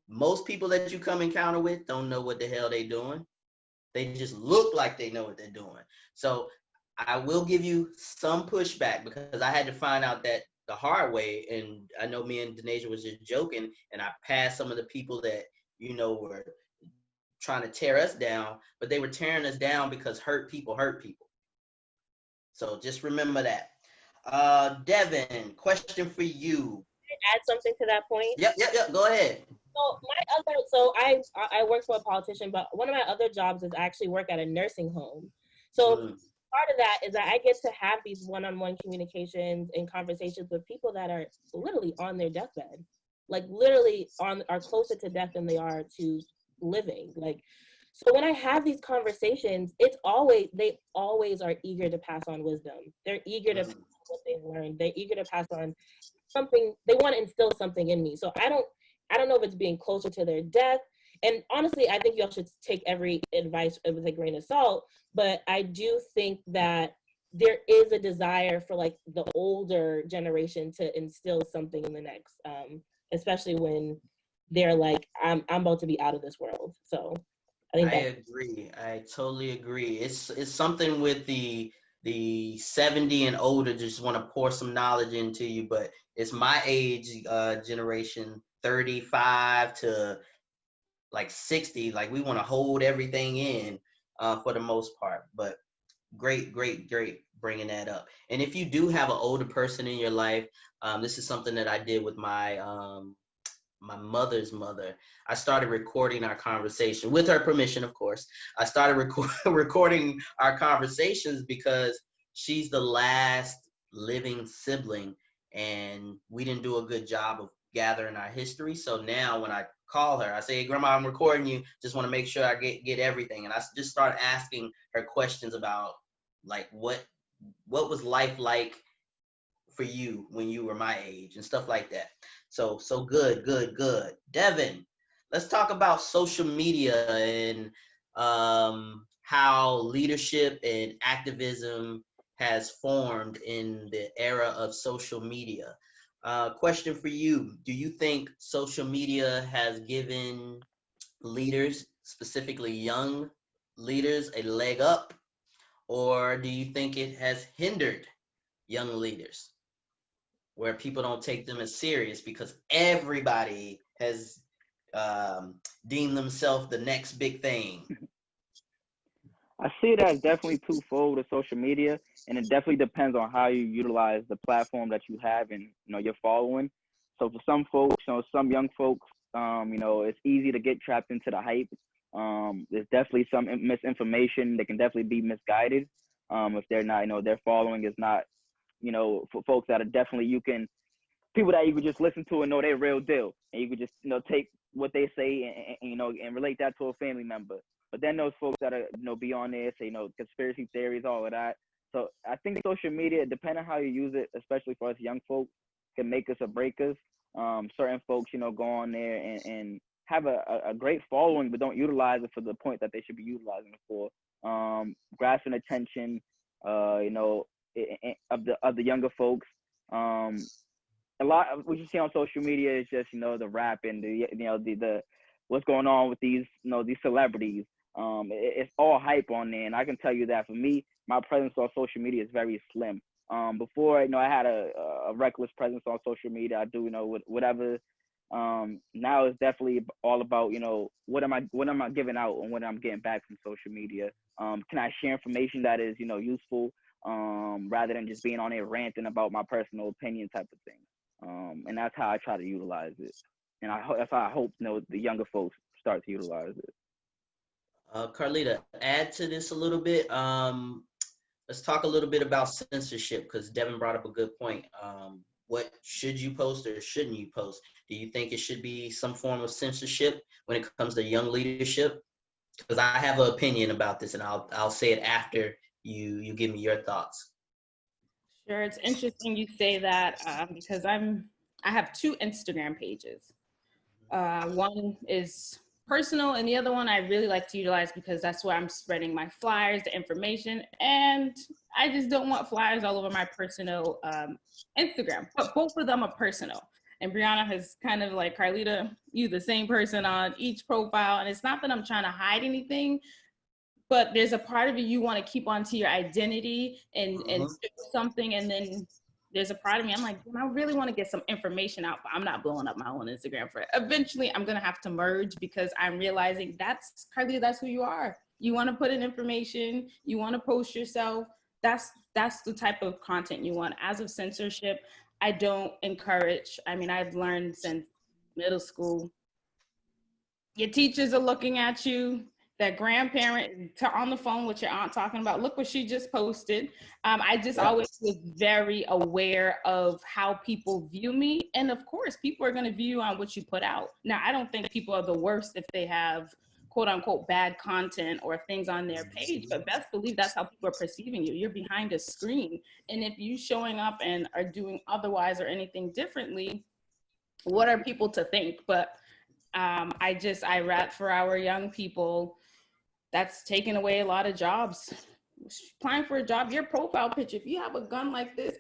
[SPEAKER 1] Most people that you come encounter with don't know what the hell they doing. They just look like they know what they're doing. So I will give you some pushback because I had to find out that the hard way. And I know me and Denasia was just joking, and I passed some of the people that, were trying to tear us down, but they were tearing us down because hurt people hurt people. So just remember that. Devin, question for you.
[SPEAKER 5] Add something to that point.
[SPEAKER 1] Yep. Go ahead.
[SPEAKER 5] I work for a politician, but one of my other jobs is I actually work at a nursing home. So part of that is that I get to have these one-on-one communications and conversations with people that are literally on their deathbed, like literally are closer to death than they are to living. Like, so when I have these conversations, they always are eager to pass on wisdom. They're eager to pass on what they've learned. They're eager to pass on something. They want to instill something in me. So I don't know if it's being closer to their death. And honestly, I think y'all should take every advice with a grain of salt. But I do think that there is a desire for like the older generation to instill something in the next, especially when they're like, I'm about to be out of this world. So I
[SPEAKER 1] agree. I totally agree. It's something with the 70 and older just want to pour some knowledge into you, but it's my age generation, 35 to like 60, like we want to hold everything in for the most part. But great bringing that up. And if you do have an older person in your life, this is something that I did with my my mother's mother. I started recording our conversation with her permission, of course. I started recording our conversations because she's the last living sibling, and we didn't do a good job of gathering our history. So now when I call her, I say, hey, Grandma, I'm recording you. Just want to make sure I get everything. And I just start asking her questions about like what was life like for you when you were my age and stuff like that. So good. Devin, let's talk about social media and how leadership and activism has formed in the era of social media. Question for you. Do you think social media has given leaders, specifically young leaders, a leg up? Or do you think it has hindered young leaders where people don't take them as serious because everybody has deemed themselves the next big thing?
[SPEAKER 4] I see it as definitely twofold with social media, and it definitely depends on how you utilize the platform that you have and your following. So for some folks, some young folks, it's easy to get trapped into the hype. There's definitely some misinformation. They can definitely be misguided if they're not, their following is not, for folks that are definitely people that you could just listen to and know they're real deal, and you could just take what they say and relate that to a family member. But then those folks that are be on there say conspiracy theories, all of that. So I think social media, depending on how you use it, especially for us young folks, can make us or break us. Certain folks go on there and have a great following, but don't utilize it for the point that they should be utilizing it for. Grasping attention, of the younger folks. A lot of what you see on social media is just the rap and the what's going on with these these celebrities. It's all hype on there, and I can tell you that for me, my presence on social media is very slim. Before I had a reckless presence on social media. I do whatever. Now it's definitely all about what am I giving out and what I'm getting back from social media. Can I share information that is useful rather than just being on there ranting about my personal opinion type of thing. And that's how I try to utilize it, and that's how I hope the younger folks start to utilize it.
[SPEAKER 1] Carlita, add to this a little bit. Let's talk a little bit about censorship because Devin brought up a good point. What should you post or shouldn't you post? Do you think it should be some form of censorship when it comes to young leadership? Because I have an opinion about this, and I'll say it after you give me your thoughts.
[SPEAKER 6] Sure, it's interesting you say that because I have two Instagram pages. One is personal, and the other one I really like to utilize because that's where I'm spreading my flyers, the information, and I just don't want flyers all over my personal Instagram. But both of them are personal. And Brianna has kind of like Carlita, you the same person on each profile, and it's not that I'm trying to hide anything, but there's a part of you want to keep onto your identity and do something, and then there's a part of me, I'm like, I really want to get some information out, but I'm not blowing up my own Instagram for it. Eventually, I'm going to have to merge because I'm realizing that's who you are. You want to put in information, you want to post yourself. That's the type of content you want. As of censorship, I don't encourage. I mean, I've learned since middle school, your teachers are looking at you. That grandparent on the phone with your aunt talking about, look what she just posted. I just always was very aware of how people view me. And of course, people are going to view you on what you put out. Now, I don't think people are the worst if they have quote unquote bad content or things on their page, but best believe that's how people are perceiving you. You're behind a screen. And if you showing up and are doing otherwise or anything differently, what are people to think? But I rap for our young people. That's taking away a lot of jobs. Applying for a job, your profile picture, if you have a gun like this,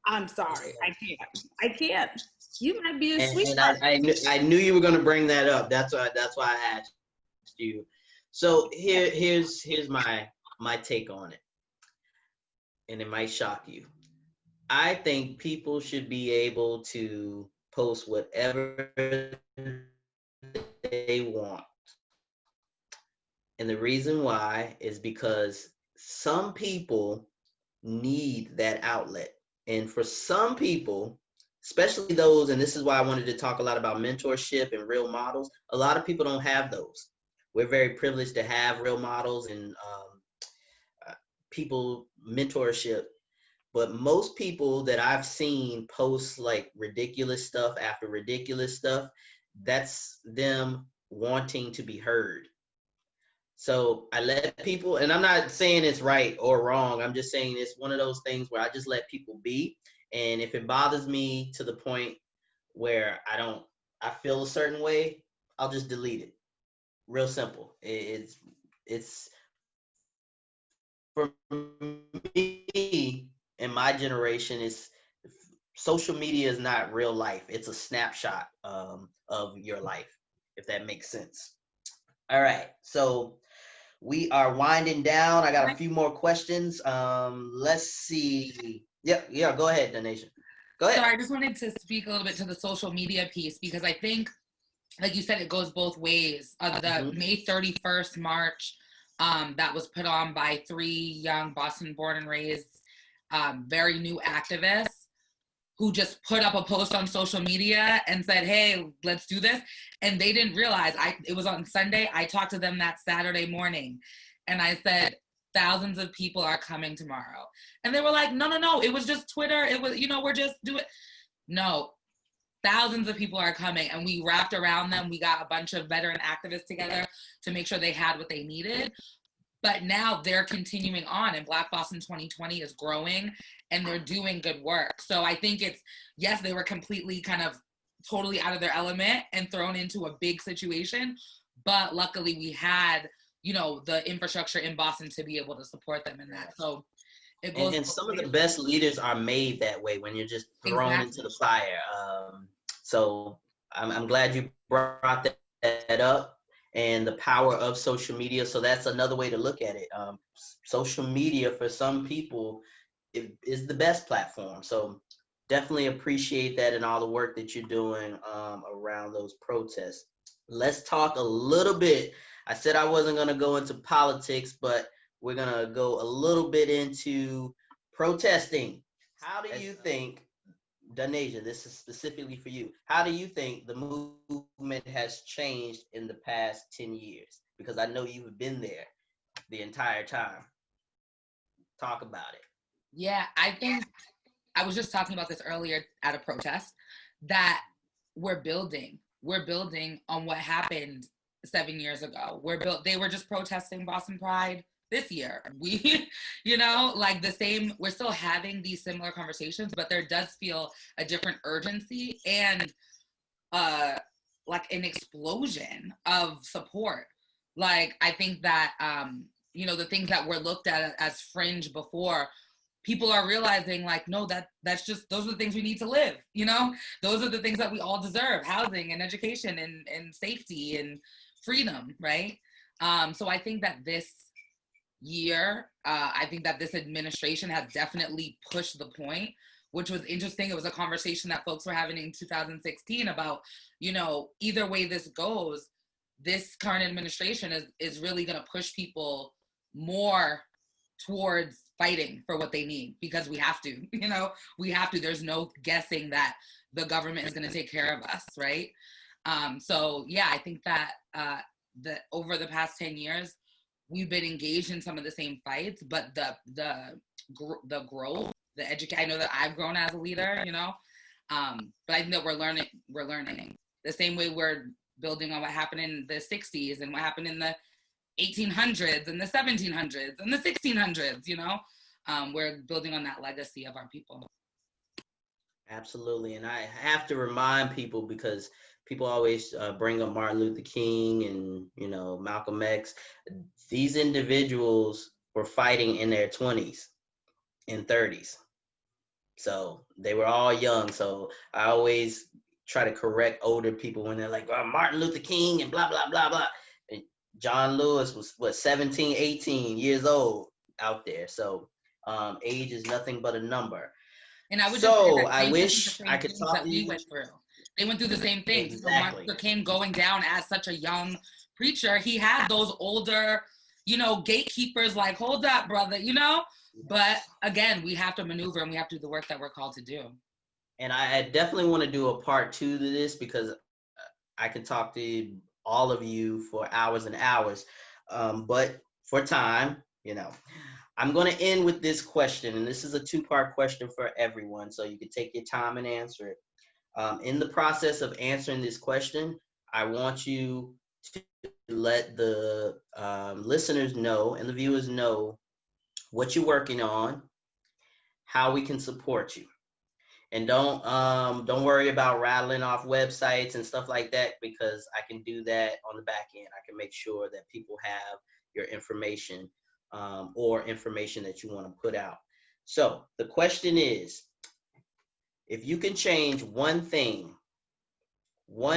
[SPEAKER 6] I'm sorry, I can't. You might be a sweetheart.
[SPEAKER 1] And I knew you were going to bring that up. That's why I asked you. So here's my take on it, and it might shock you. I think people should be able to post whatever they want. And the reason why is because some people need that outlet. And for some people, especially those, and this is why I wanted to talk a lot about mentorship and real models, a lot of people don't have those. We're very privileged to have real models and people mentorship. But most people that I've seen post like ridiculous stuff after ridiculous stuff, that's them wanting to be heard. So I let people, and I'm not saying it's right or wrong. I'm just saying it's one of those things where I just let people be. And if it bothers me to the point where I feel a certain way, I'll just delete it. Real simple. It's for me in my generation, social media is not real life. It's a snapshot of your life, if that makes sense. All right. So we are winding down. I got a few more questions. Let's see. Yeah, go ahead, Donation. Go ahead.
[SPEAKER 3] So I just wanted to speak a little bit to the social media piece, because I think, like you said, it goes both ways. The May 31st march that was put on by 3 young Boston born and raised, very new activists who just put up a post on social media and said, hey, let's do this. And they didn't realize, it was on Sunday. I talked to them that Saturday morning and I said, thousands of people are coming tomorrow. And they were like, no, it was just Twitter. It was, we're just doing. No, thousands of people are coming. And we wrapped around them. We got a bunch of veteran activists together to make sure they had what they needed. But now they're continuing on, and Black Boston 2020 is growing and they're doing good work. So I think yes, they were completely kind of totally out of their element and thrown into a big situation. But luckily we had, the infrastructure in Boston to be able to support them in that. So it goes.
[SPEAKER 1] And some of the best leaders are made that way when you're just thrown into the fire. So I'm glad you brought that up. And the power of social media. So that's another way to look at it. Social media for some people is the best platform. So definitely appreciate that and all the work that you're doing around those protests. Let's talk a little bit. I said I wasn't going to go into politics, but we're going to go a little bit into protesting. How do you think, Donasia, this is specifically for you. How do you think the movement has changed in the past 10 years? Because I know you've been there the entire time. Talk about it.
[SPEAKER 3] Yeah, I think I was just talking about this earlier at a protest, that we're building on what happened 7 years ago. They were just protesting Boston Pride this year. We, we're still having these similar conversations, but there does feel a different urgency and like an explosion of support. Like, I think that, the things that were looked at as fringe before, people are realizing like, no, that's just, those are the things we need to live. Those are the things that we all deserve: housing and education and safety and freedom. Right. So I think that this year. I think that this administration has definitely pushed the point, which was interesting. It was a conversation that folks were having in 2016 about, you know, either way this goes, this current administration is really going to push people more towards fighting for what they need, because we have to, you know, we have to. There's no guessing that the government is going to take care of us, right? So yeah, I think that over the past 10 years, we've been engaged in some of the same fights, but the growth, the education. I know that I've grown as a leader, you know, but I think that we're learning the same way we're building on what happened in the 60s and what happened in the 1800s and the 1700s and the 1600s, you know. We're building on that legacy of our people.
[SPEAKER 1] Absolutely. And I have to remind people, because people always bring up Martin Luther King and, you know, Malcolm X. These individuals were fighting in their 20s and 30s. So they were all young. So I always try to correct older people when they're like, oh, Martin Luther King and blah, blah, blah, blah. And John Lewis was, what, 17, 18 years old out there. So age is nothing but a number.
[SPEAKER 3] And I would just say
[SPEAKER 1] So
[SPEAKER 3] that
[SPEAKER 1] I
[SPEAKER 3] they went through the
[SPEAKER 1] wish
[SPEAKER 3] same
[SPEAKER 1] I could
[SPEAKER 3] things
[SPEAKER 1] talk
[SPEAKER 3] that
[SPEAKER 1] to
[SPEAKER 3] we
[SPEAKER 1] you.
[SPEAKER 3] went through. They went through the same things. So Martin
[SPEAKER 1] Exactly.
[SPEAKER 3] Luther King going down as such a young preacher, he had those older, you know, gatekeepers like, hold up, brother, you know? But again, we have to maneuver and we have to do the work that we're called to do.
[SPEAKER 1] And I definitely want to do a part 2 to this, because I could talk to all of you for hours and hours. But for time, you know, I'm going to end with this question. And this is a 2-part question for everyone, so you can take your time and answer it. In the process of answering this question, I want you to let the listeners know and the viewers know what you're working on, how we can support you. And don't worry about rattling off websites and stuff like that, because I can do that on the back end. I can make sure that people have your information, or information that you want to put out. So the question is, if you can change one thing, what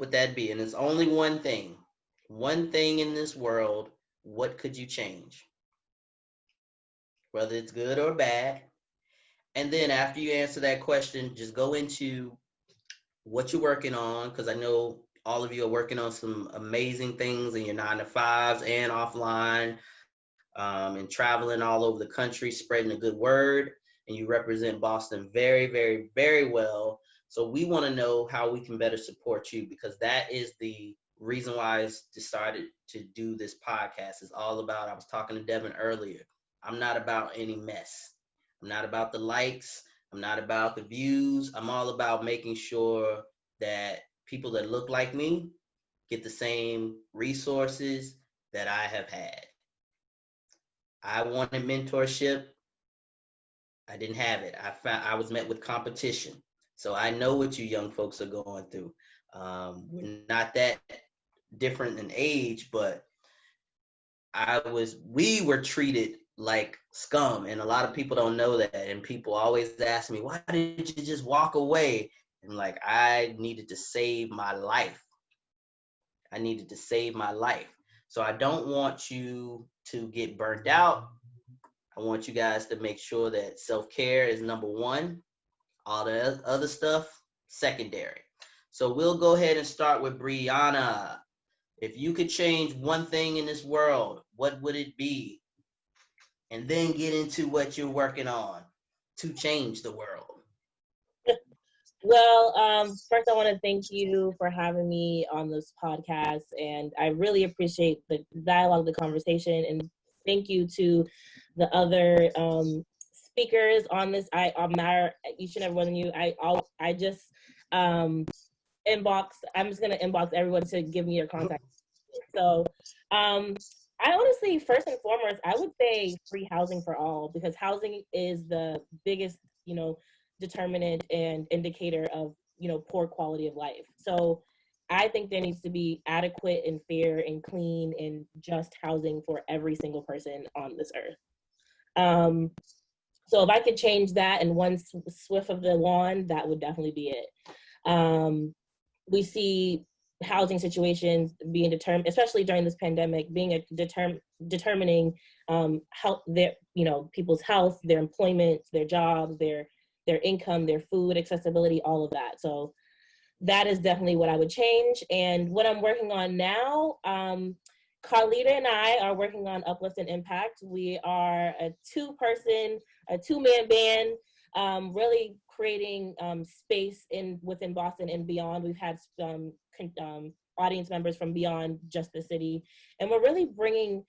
[SPEAKER 1] would that be? And it's only one thing in this world. What could you change? Whether it's good or bad. And then after you answer that question, just go into what you're working on, because I know all of you are working on some amazing things in your 9-to-5s and offline, and traveling all over the country, spreading a good word. And you represent Boston very, very, very well. So we want to know how we can better support you, because that is the reason why I decided to do this podcast. It's all about, I was talking to Devin earlier, I'm not about any mess. I'm not about the likes. I'm not about the views. I'm all about making sure that people that look like me get the same resources that I have had. I wanted mentorship. I didn't have it. I was met with competition. So I know what you young folks are going through. We're not that different in age, but we were treated like scum, and a lot of people don't know that. And people always ask me, why did you just walk away? And like, I needed to save my life. So I don't want you to get burnt out. I want you guys to make sure that self-care is number one. All the other stuff, secondary. So we'll go ahead and start with Brianna. If you could change one thing in this world, what would it be? And then get into what you're working on to change the world.
[SPEAKER 5] Well, first I want to thank you for having me on this podcast, and I really appreciate the dialogue, the conversation, and thank you to the other speakers on this. I admire each and every one of you. I just inbox. I'm just gonna inbox everyone to give me your contact. So, I honestly, first and foremost, I would say free housing for all, because housing is the biggest, determinant and indicator of, poor quality of life. So I think there needs to be adequate and fair and clean and just housing for every single person on this earth. So if I could change that in one swift of the wand, that would definitely be it. We see housing situations being determined, especially during this pandemic, being determining health, their, people's health, their employment, their jobs, their income, their food accessibility, all of that. So that is definitely what I would change. And what I'm working on now, Carlita and I are working on Uplift and Impact. We are a two-man band, really creating space within Boston and beyond. We've had audience members from beyond just the city, and we're really bringing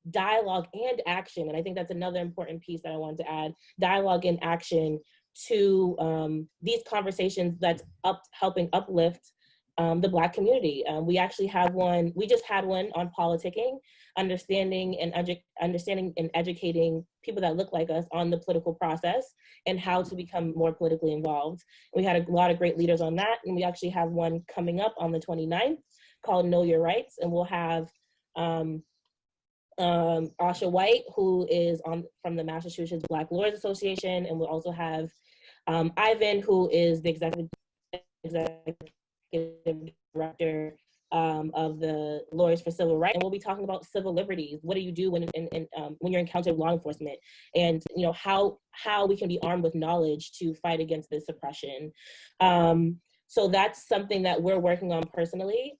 [SPEAKER 5] dialogue and action. And I think that's another important piece that I wanted to add: dialogue and action to these conversations that's helping uplift the Black community. We actually have one, we just had one on politicking, understanding and educating people that look like us on the political process and how to become more politically involved. We had a lot of great leaders on that, and we actually have one coming up on the 29th called Know Your Rights, and we'll have Asha White, who is from the Massachusetts Black Lawyers Association, and we'll also have Ivan, who is the executive director of the Lawyers for Civil Rights, and we'll be talking about civil liberties. What do you do when you're encountering law enforcement, and how we can be armed with knowledge to fight against this oppression. So that's something that we're working on personally.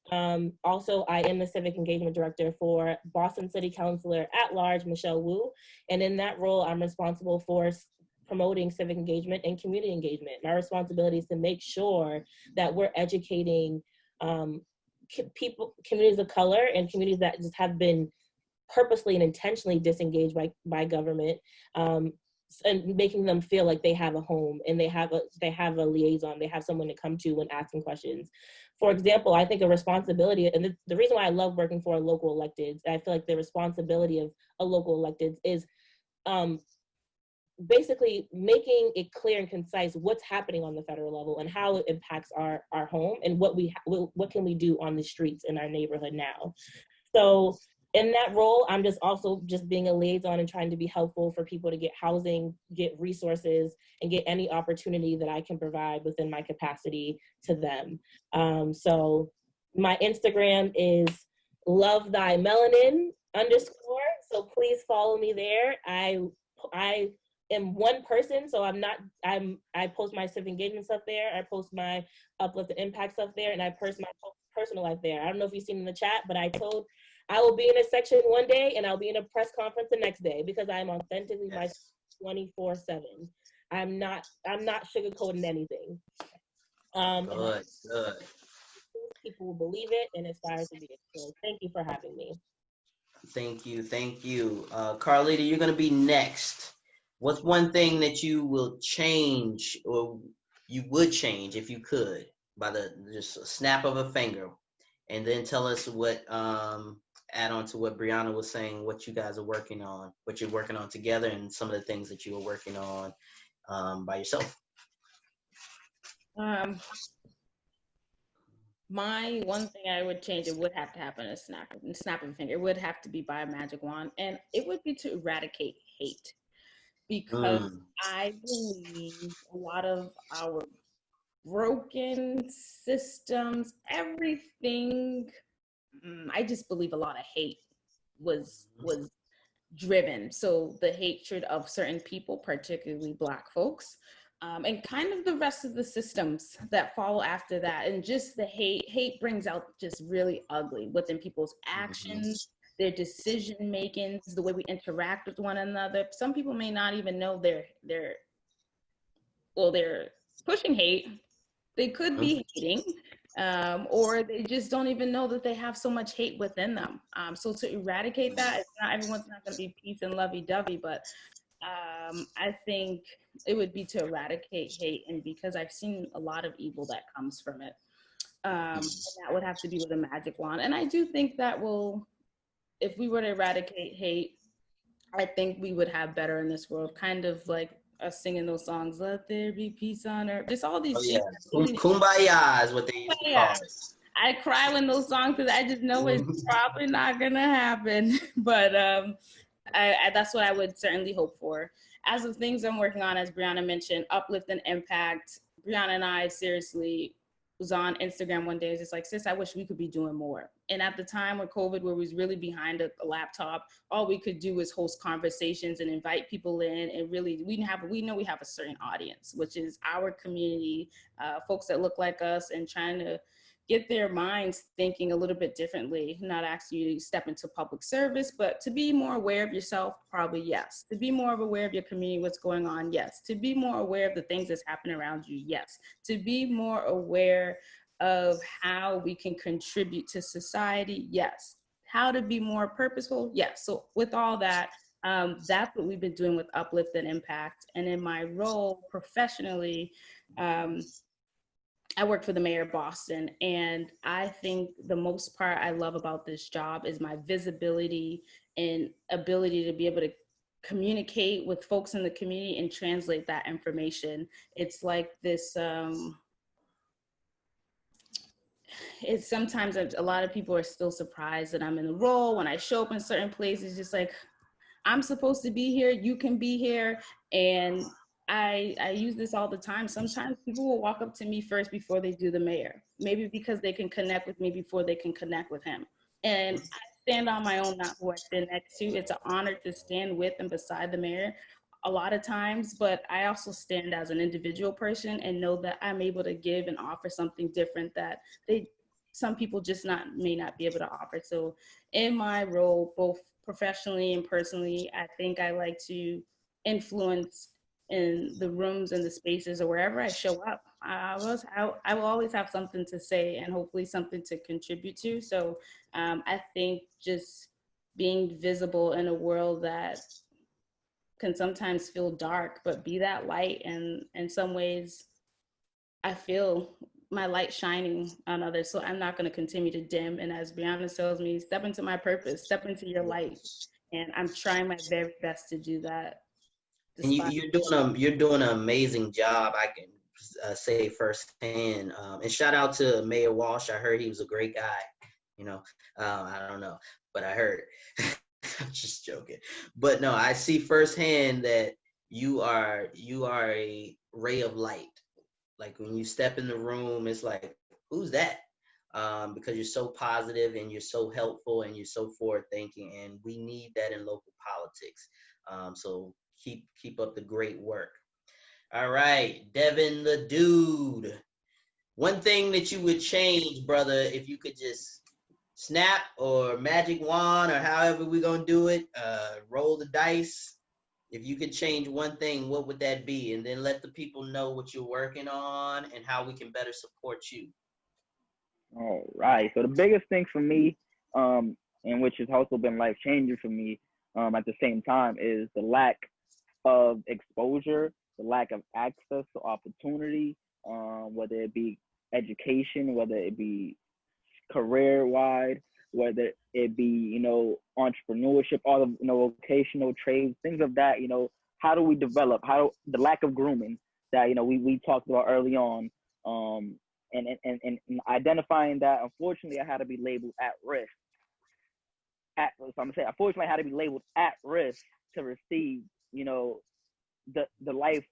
[SPEAKER 5] Also, I am the Civic Engagement Director for Boston City Councilor at Large, Michelle Wu. And in that role, I'm responsible for promoting civic engagement and community engagement. My responsibility is to make sure that we're educating communities of color and communities that just have been purposely and intentionally disengaged by government, and making them feel like they have a home and they have a liaison, they have someone to come to when asking questions. For example, I think a responsibility, and the reason why I love working for local electeds, I feel like the responsibility of a local electeds is basically making it clear and concise what's happening on the federal level and how it impacts our home, and what can we do on the streets in our neighborhood now. So in that role, I'm also being a liaison and trying to be helpful for people to get housing, get resources, and get any opportunity that I can provide within my capacity to them. So my Instagram is lovethy_melanin_. So please follow me there. I am one person, so I post my civic engagement stuff there. I post my uplift and impact stuff there, and I post my personal life there. I don't know if you've seen in the chat, but I will be in a section one day and I'll be in a press conference the next day, because I'm authentically myself 24/7. I'm not sugarcoating anything.
[SPEAKER 1] Good.
[SPEAKER 5] People will believe it and aspire to be it. So thank you for having me.
[SPEAKER 1] Thank you. Carlita, you're going to be next. What's one thing that you will change, or you would change if you could, by just a snap of a finger? And then tell us what, add on to what Brianna was saying, what you guys are working on, what you're working on together, and some of the things that you are working on by yourself.
[SPEAKER 6] My one thing I would change, it would have to happen a snap of a finger. It would have to be by a magic wand, and it would be to eradicate hate. Because I believe a lot of our broken systems, everything, I just believe a lot of hate was driven. So the hatred of certain people, particularly Black folks, and kind of the rest of the systems that follow after that. And just the hate brings out just really ugly within people's actions, their decision makings, the way we interact with one another. Some people may not even know they're pushing hate. They could be hating, or they just don't even know that they have so much hate within them. So to eradicate that, everyone's not going to be peace and lovey-dovey, but I think it would be to eradicate hate, and because I've seen a lot of evil that comes from it. And that would have to be with a magic wand. And I do think that if we were to eradicate hate, I think we would have better in this world, kind of like us singing those songs, let there be peace on earth. Just all these things.
[SPEAKER 1] Kumbaya is what they used to call it.
[SPEAKER 6] I cry when those songs, because I just know it's probably not gonna happen. But that's what I would certainly hope for. As of things I'm working on, as Brianna mentioned, uplift and impact. Brianna and I seriously was on Instagram one day. It's just like, sis, I wish we could be doing more. And at the time when COVID, where we was really behind a laptop, all we could do was host conversations and invite people in. And really, we know we have a certain audience, which is our community, folks that look like us, and trying to get their minds thinking a little bit differently, not asking you to step into public service, but to be more aware of yourself, probably yes. To be more aware of your community, what's going on, yes. To be more aware of the things that's happening around you, yes. To be more aware of how we can contribute to society, yes. How to be more purposeful, yes. So with all that, that's what we've been doing with Uplift and Impact. And in my role professionally, I work for the mayor of Boston, and I think the most part I love about this job is my visibility and ability to be able to communicate with folks in the community and translate that information. It's like this, it's sometimes a lot of people are still surprised that I'm in the role. When I show up in certain places, just like, I'm supposed to be here, you can be here. And I use this all the time. Sometimes people will walk up to me first before they do the mayor, maybe because they can connect with me before they can connect with him. And I stand on my own, not who I stand next to. It's an honor to stand with and beside the mayor a lot of times, but I also stand as an individual person and know that I'm able to give and offer something different that some people just may not be able to offer. So in my role, both professionally and personally, I think I like to influence in the rooms and the spaces or wherever I show up. I will always have something to say and hopefully something to contribute to. So I think just being visible in a world that can sometimes feel dark, but be that light. And in some ways, I feel my light shining on others. So I'm not going to continue to dim. And as Brianna tells me, step into my purpose, step into your light. And I'm trying my very best to do that.
[SPEAKER 1] And you're doing an amazing job. I can say firsthand. And shout out to Mayor Walsh. I heard he was a great guy. You know, I don't know, but I heard. I'm just joking. But no, I see firsthand that you are a ray of light. Like when you step in the room, it's like, who's that? Because you're so positive and you're so helpful and you're so forward thinking, and we need that in local politics. So keep up the great work. All right, Devin the dude. One thing that you would change, brother, if you could just snap or magic wand or however we're gonna do it, roll the dice. If you could change one thing, what would that be? And then let the people know what you're working on and how we can better support you.
[SPEAKER 4] All right. So the biggest thing for me, and which has also been life changing for me, at the same time, is the lack of exposure, the lack of access to opportunity, whether it be education, whether it be career wide, whether it be, entrepreneurship, all of, vocational trades, things of that, how do we develop, the lack of grooming that, we talked about early on, and identifying that, unfortunately, I had to be labeled at risk. So I'm gonna say, unfortunately, I had to be labeled at risk to receive, the life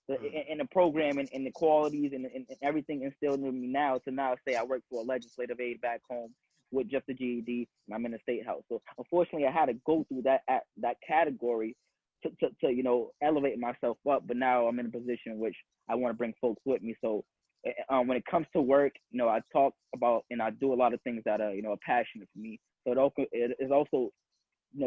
[SPEAKER 4] and the program and the qualities and everything instilled in me now to now say I work for a legislative aide back home with just a GED and I'm in a state house. So unfortunately, I had to go through that category to elevate myself up. But now I'm in a position in which I want to bring folks with me. So when it comes to work, I talk about and I do a lot of things that are passionate for me. So it is also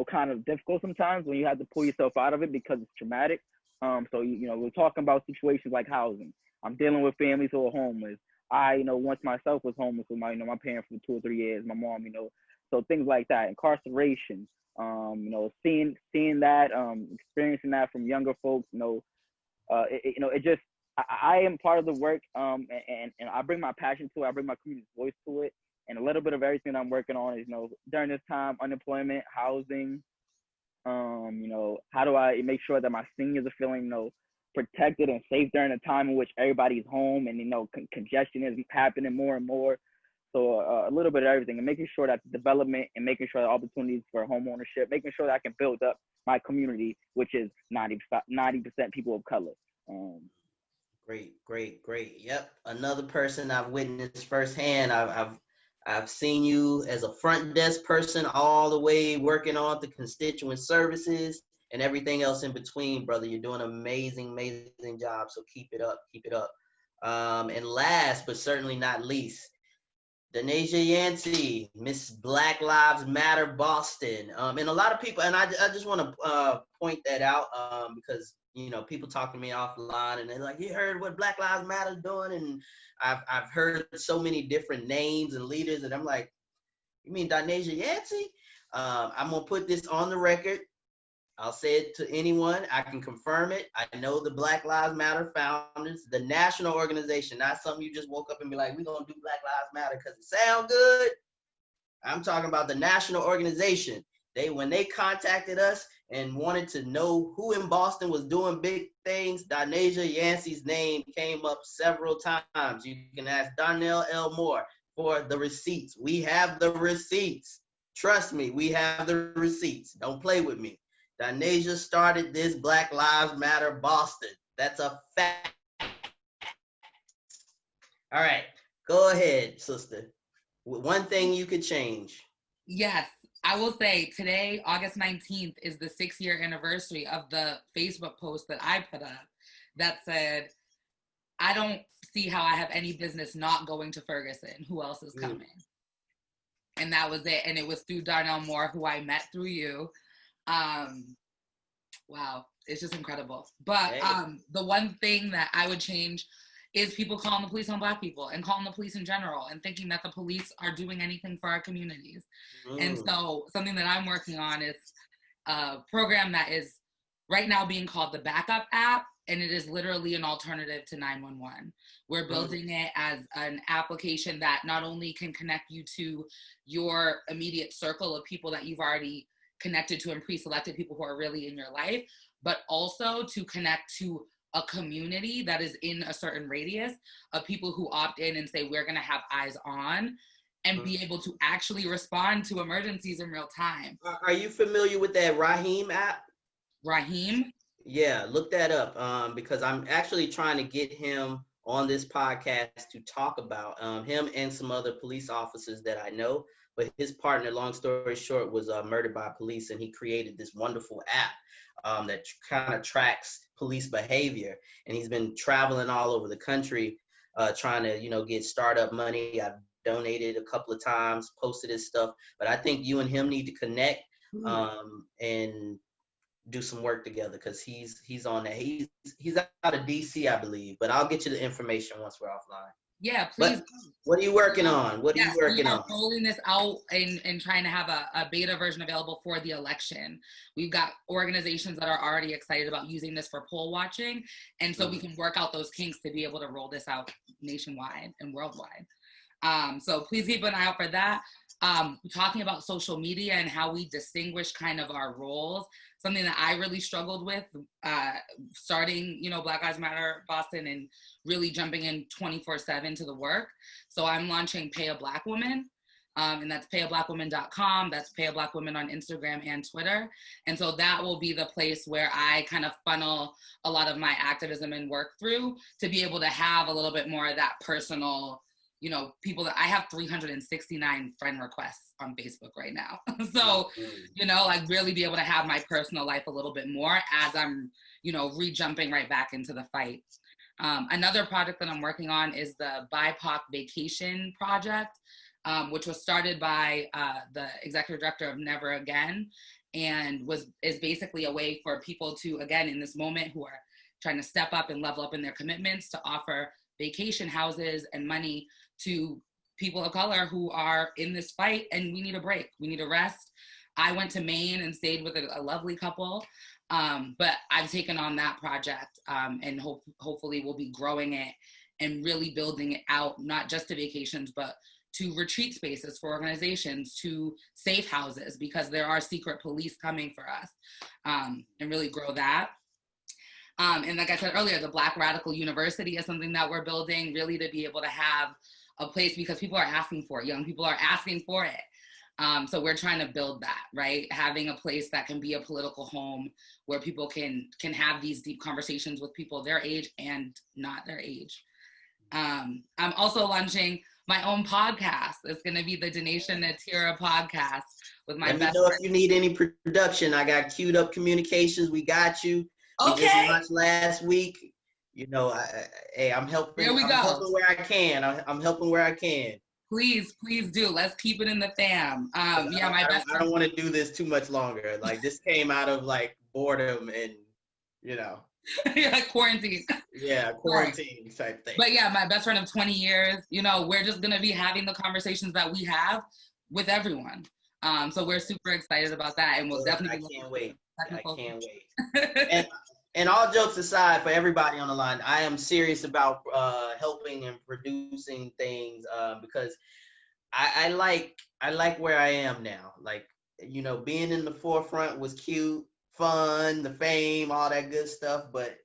[SPEAKER 4] kind of difficult sometimes when you have to pull yourself out of it because it's traumatic. So we're talking about situations like housing. I'm dealing with families who are homeless. I, once myself was homeless with my parents for 2 or 3 years, my mom, so things like that. Incarceration, seeing that, experiencing that from younger folks, it just, I am part of the work, and I bring my passion to it. I bring my community's voice to it. And a little bit of everything I'm working on is, during this time, unemployment, housing, how do I make sure that my seniors are feeling, protected and safe during a time in which everybody's home and, congestion is happening more and more. So a little bit of everything and making sure that the development and making sure that opportunities for home ownership, making sure that I can build up my community, which is 90% people of color.
[SPEAKER 1] Great, great, great. Yep, another person I've witnessed firsthand. I've seen you as a front desk person all the way working on the constituent services and everything else in between, brother. You're doing an amazing, amazing job. So keep it up, keep it up. And last but certainly not least, Denasia Yancey, Miss Black Lives Matter Boston. And a lot of people, and I just want to point that out because, you know, people talk to me offline and they're like, you heard what Black Lives Matter is doing? And I've heard so many different names and leaders, and I'm like, you mean Denasia Yancey? I'm going to put this on the record. I'll say it to anyone. I can confirm it. I know the Black Lives Matter founders, the national organization, not something you just woke up and be like, we're going to do Black Lives Matter because it sounds good. I'm talking about the national organization. When they contacted us and wanted to know who in Boston was doing big things, Denasia Yancey's name came up several times. You can ask Donnell L. Moore for the receipts. We have the receipts. Trust me, we have the receipts. Don't play with me. Denasia started this Black Lives Matter Boston. That's a fact. All right, go ahead, sister. One thing you could change.
[SPEAKER 3] Yes, I will say today, August 19th, is the 6-year anniversary of the Facebook post that I put up that said, I don't see how I have any business not going to Ferguson. Who else is coming? And that was it. And it was through Darnell Moore, who I met through you. Wow, it's just incredible. But the one thing that I would change is people calling the police on Black people and calling the police in general and thinking that the police are doing anything for our communities. And so something that I'm working on is a program that is right now being called the Backup app, and it is literally an alternative to 911. We're building it as an application that not only can connect you to your immediate circle of people that you've already connected to and pre-selected, people who are really in your life, but also to connect to a community that is in a certain radius of people who opt in and say, we're gonna have eyes on, and be able to actually respond to emergencies in real time.
[SPEAKER 1] Are you familiar with that Raheem app?
[SPEAKER 3] Raheem?
[SPEAKER 1] Yeah, look that up because I'm actually trying to get him on this podcast to talk about him and some other police officers that I know. But his partner, long story short, was murdered by police, and he created this wonderful app that kind of tracks police behavior. And he's been traveling all over the country trying to, you know, get startup money. I've donated a couple of times, posted his stuff. But I think you and him need to connect and do some work together because he's on that. He's out of DC, I believe. But I'll get you the information once we're offline.
[SPEAKER 3] Yeah, please.
[SPEAKER 1] But what are you working on? What are you working on?
[SPEAKER 3] We're rolling this out and trying to have a beta version available for the election. We've got organizations that are already excited about using this for poll watching. And so we can work out those kinks to be able to roll this out nationwide and worldwide. So please keep an eye out for that. Talking about social media and how we distinguish kind of our roles, something that I really struggled with starting, you know, Black Lives Matter Boston and really jumping in 24/7 to the work. So I'm launching Pay a Black Woman, and that's payablackwoman.com. That's Pay a Black Woman on Instagram and Twitter. And so that will be the place where I kind of funnel a lot of my activism and work through to be able to have a little bit more of that personal, you know, people that I have 369 friend requests on Facebook right now. So, you know, like really be able to have my personal life a little bit more as I'm, you know, re-jumping right back into the fight. Another project that I'm working on is the BIPOC Vacation Project, which was started by the executive director of Never Again, and is basically a way for people to, again, in this moment, who are trying to step up and level up in their commitments, to offer vacation houses and money to people of color who are in this fight, and we need a break. We need a rest. I went to Maine and stayed with a lovely couple, but I've taken on that project and hopefully we'll be growing it and really building it out, not just to vacations, but to retreat spaces for organizations, to safe houses, because there are secret police coming for us, and really grow that. And like I said earlier, the Black Radical University is something that we're building really to be able to have a place, because people are asking for it. Young people are asking for it. So we're trying to build that, right? Having a place that can be a political home where people can have these deep conversations with people their age and not their age. I'm also launching my own podcast. It's going to be the Donation Natira podcast with my
[SPEAKER 1] Let me
[SPEAKER 3] best
[SPEAKER 1] know
[SPEAKER 3] friend.
[SPEAKER 1] if you need any production. I got queued up communications. We got you. We just
[SPEAKER 3] Okay.
[SPEAKER 1] launched last week. You know, hey, I'm helping.
[SPEAKER 3] There we
[SPEAKER 1] I'm
[SPEAKER 3] go.
[SPEAKER 1] helping where I can. I'm helping where I can.
[SPEAKER 3] Please do. Let's keep it in the fam. Yeah, my best
[SPEAKER 1] I
[SPEAKER 3] friend.
[SPEAKER 1] don't want to do this too much longer. Like, this came out of like boredom and, you know.
[SPEAKER 3] Yeah, quarantine.
[SPEAKER 1] Yeah, quarantine type thing.
[SPEAKER 3] But yeah, my best friend of 20 years, you know, we're just going to be having the conversations that we have with everyone. So we're super excited about that, and we'll definitely
[SPEAKER 1] I can't wait.
[SPEAKER 3] technical.
[SPEAKER 1] I can't wait. And all jokes aside, for everybody on the line, I am serious about helping and producing things because I like where I am now. Like, you know, being in the forefront was cute, fun, the fame, all that good stuff, but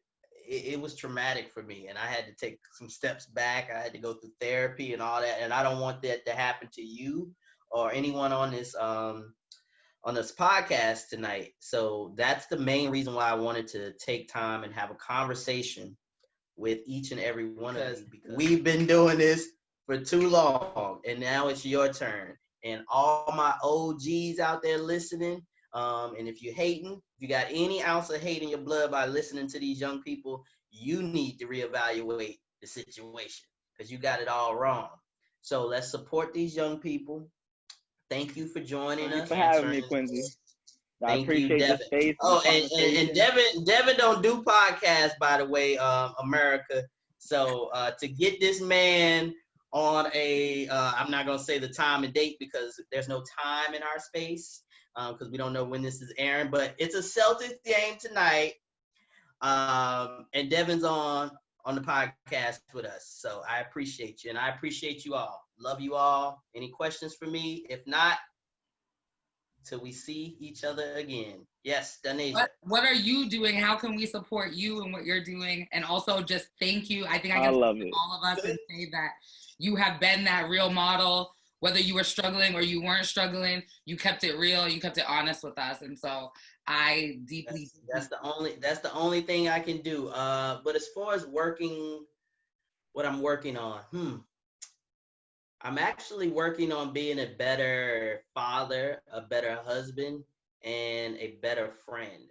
[SPEAKER 1] it was traumatic for me, and I had to take some steps back. I had to go through therapy and all that, and I don't want that to happen to you or anyone on this podcast tonight. So that's the main reason why I wanted to take time and have a conversation with each and every one of you, because we've been doing this for too long, and now it's your turn. And all my OGs out there listening, and if you're hating, if you got any ounce of hate in your blood by listening to these young people, you need to reevaluate the situation because you got it all wrong. So let's support these young people. Thank you for joining us.
[SPEAKER 4] For having me, Quincy. I
[SPEAKER 1] Thank you,
[SPEAKER 4] appreciate the
[SPEAKER 1] Devin.
[SPEAKER 4] space.
[SPEAKER 1] Oh,
[SPEAKER 4] the
[SPEAKER 1] and Devin don't do podcasts, by the way, America. So to get this man on a, I'm not gonna say the time and date because there's no time in our space because we don't know when this is airing. But it's a Celtics game tonight, and Devin's on the podcast with us. So I appreciate you, and I appreciate you all. Love you all. Any questions for me? If not, till we see each other again. Yes, Danesia.
[SPEAKER 3] What are you doing? How can we support you and what you're doing? And also just thank you. I think I
[SPEAKER 4] I
[SPEAKER 3] can
[SPEAKER 4] love
[SPEAKER 3] speak
[SPEAKER 4] it.
[SPEAKER 3] to all of us and say that you have been that real model. Whether you were struggling or you weren't struggling, you kept it real, you kept it honest with us. And so I deeply
[SPEAKER 1] that's the only thing I can do. But as far as working, what I'm working on, I'm actually working on being a better father, a better husband, and a better friend.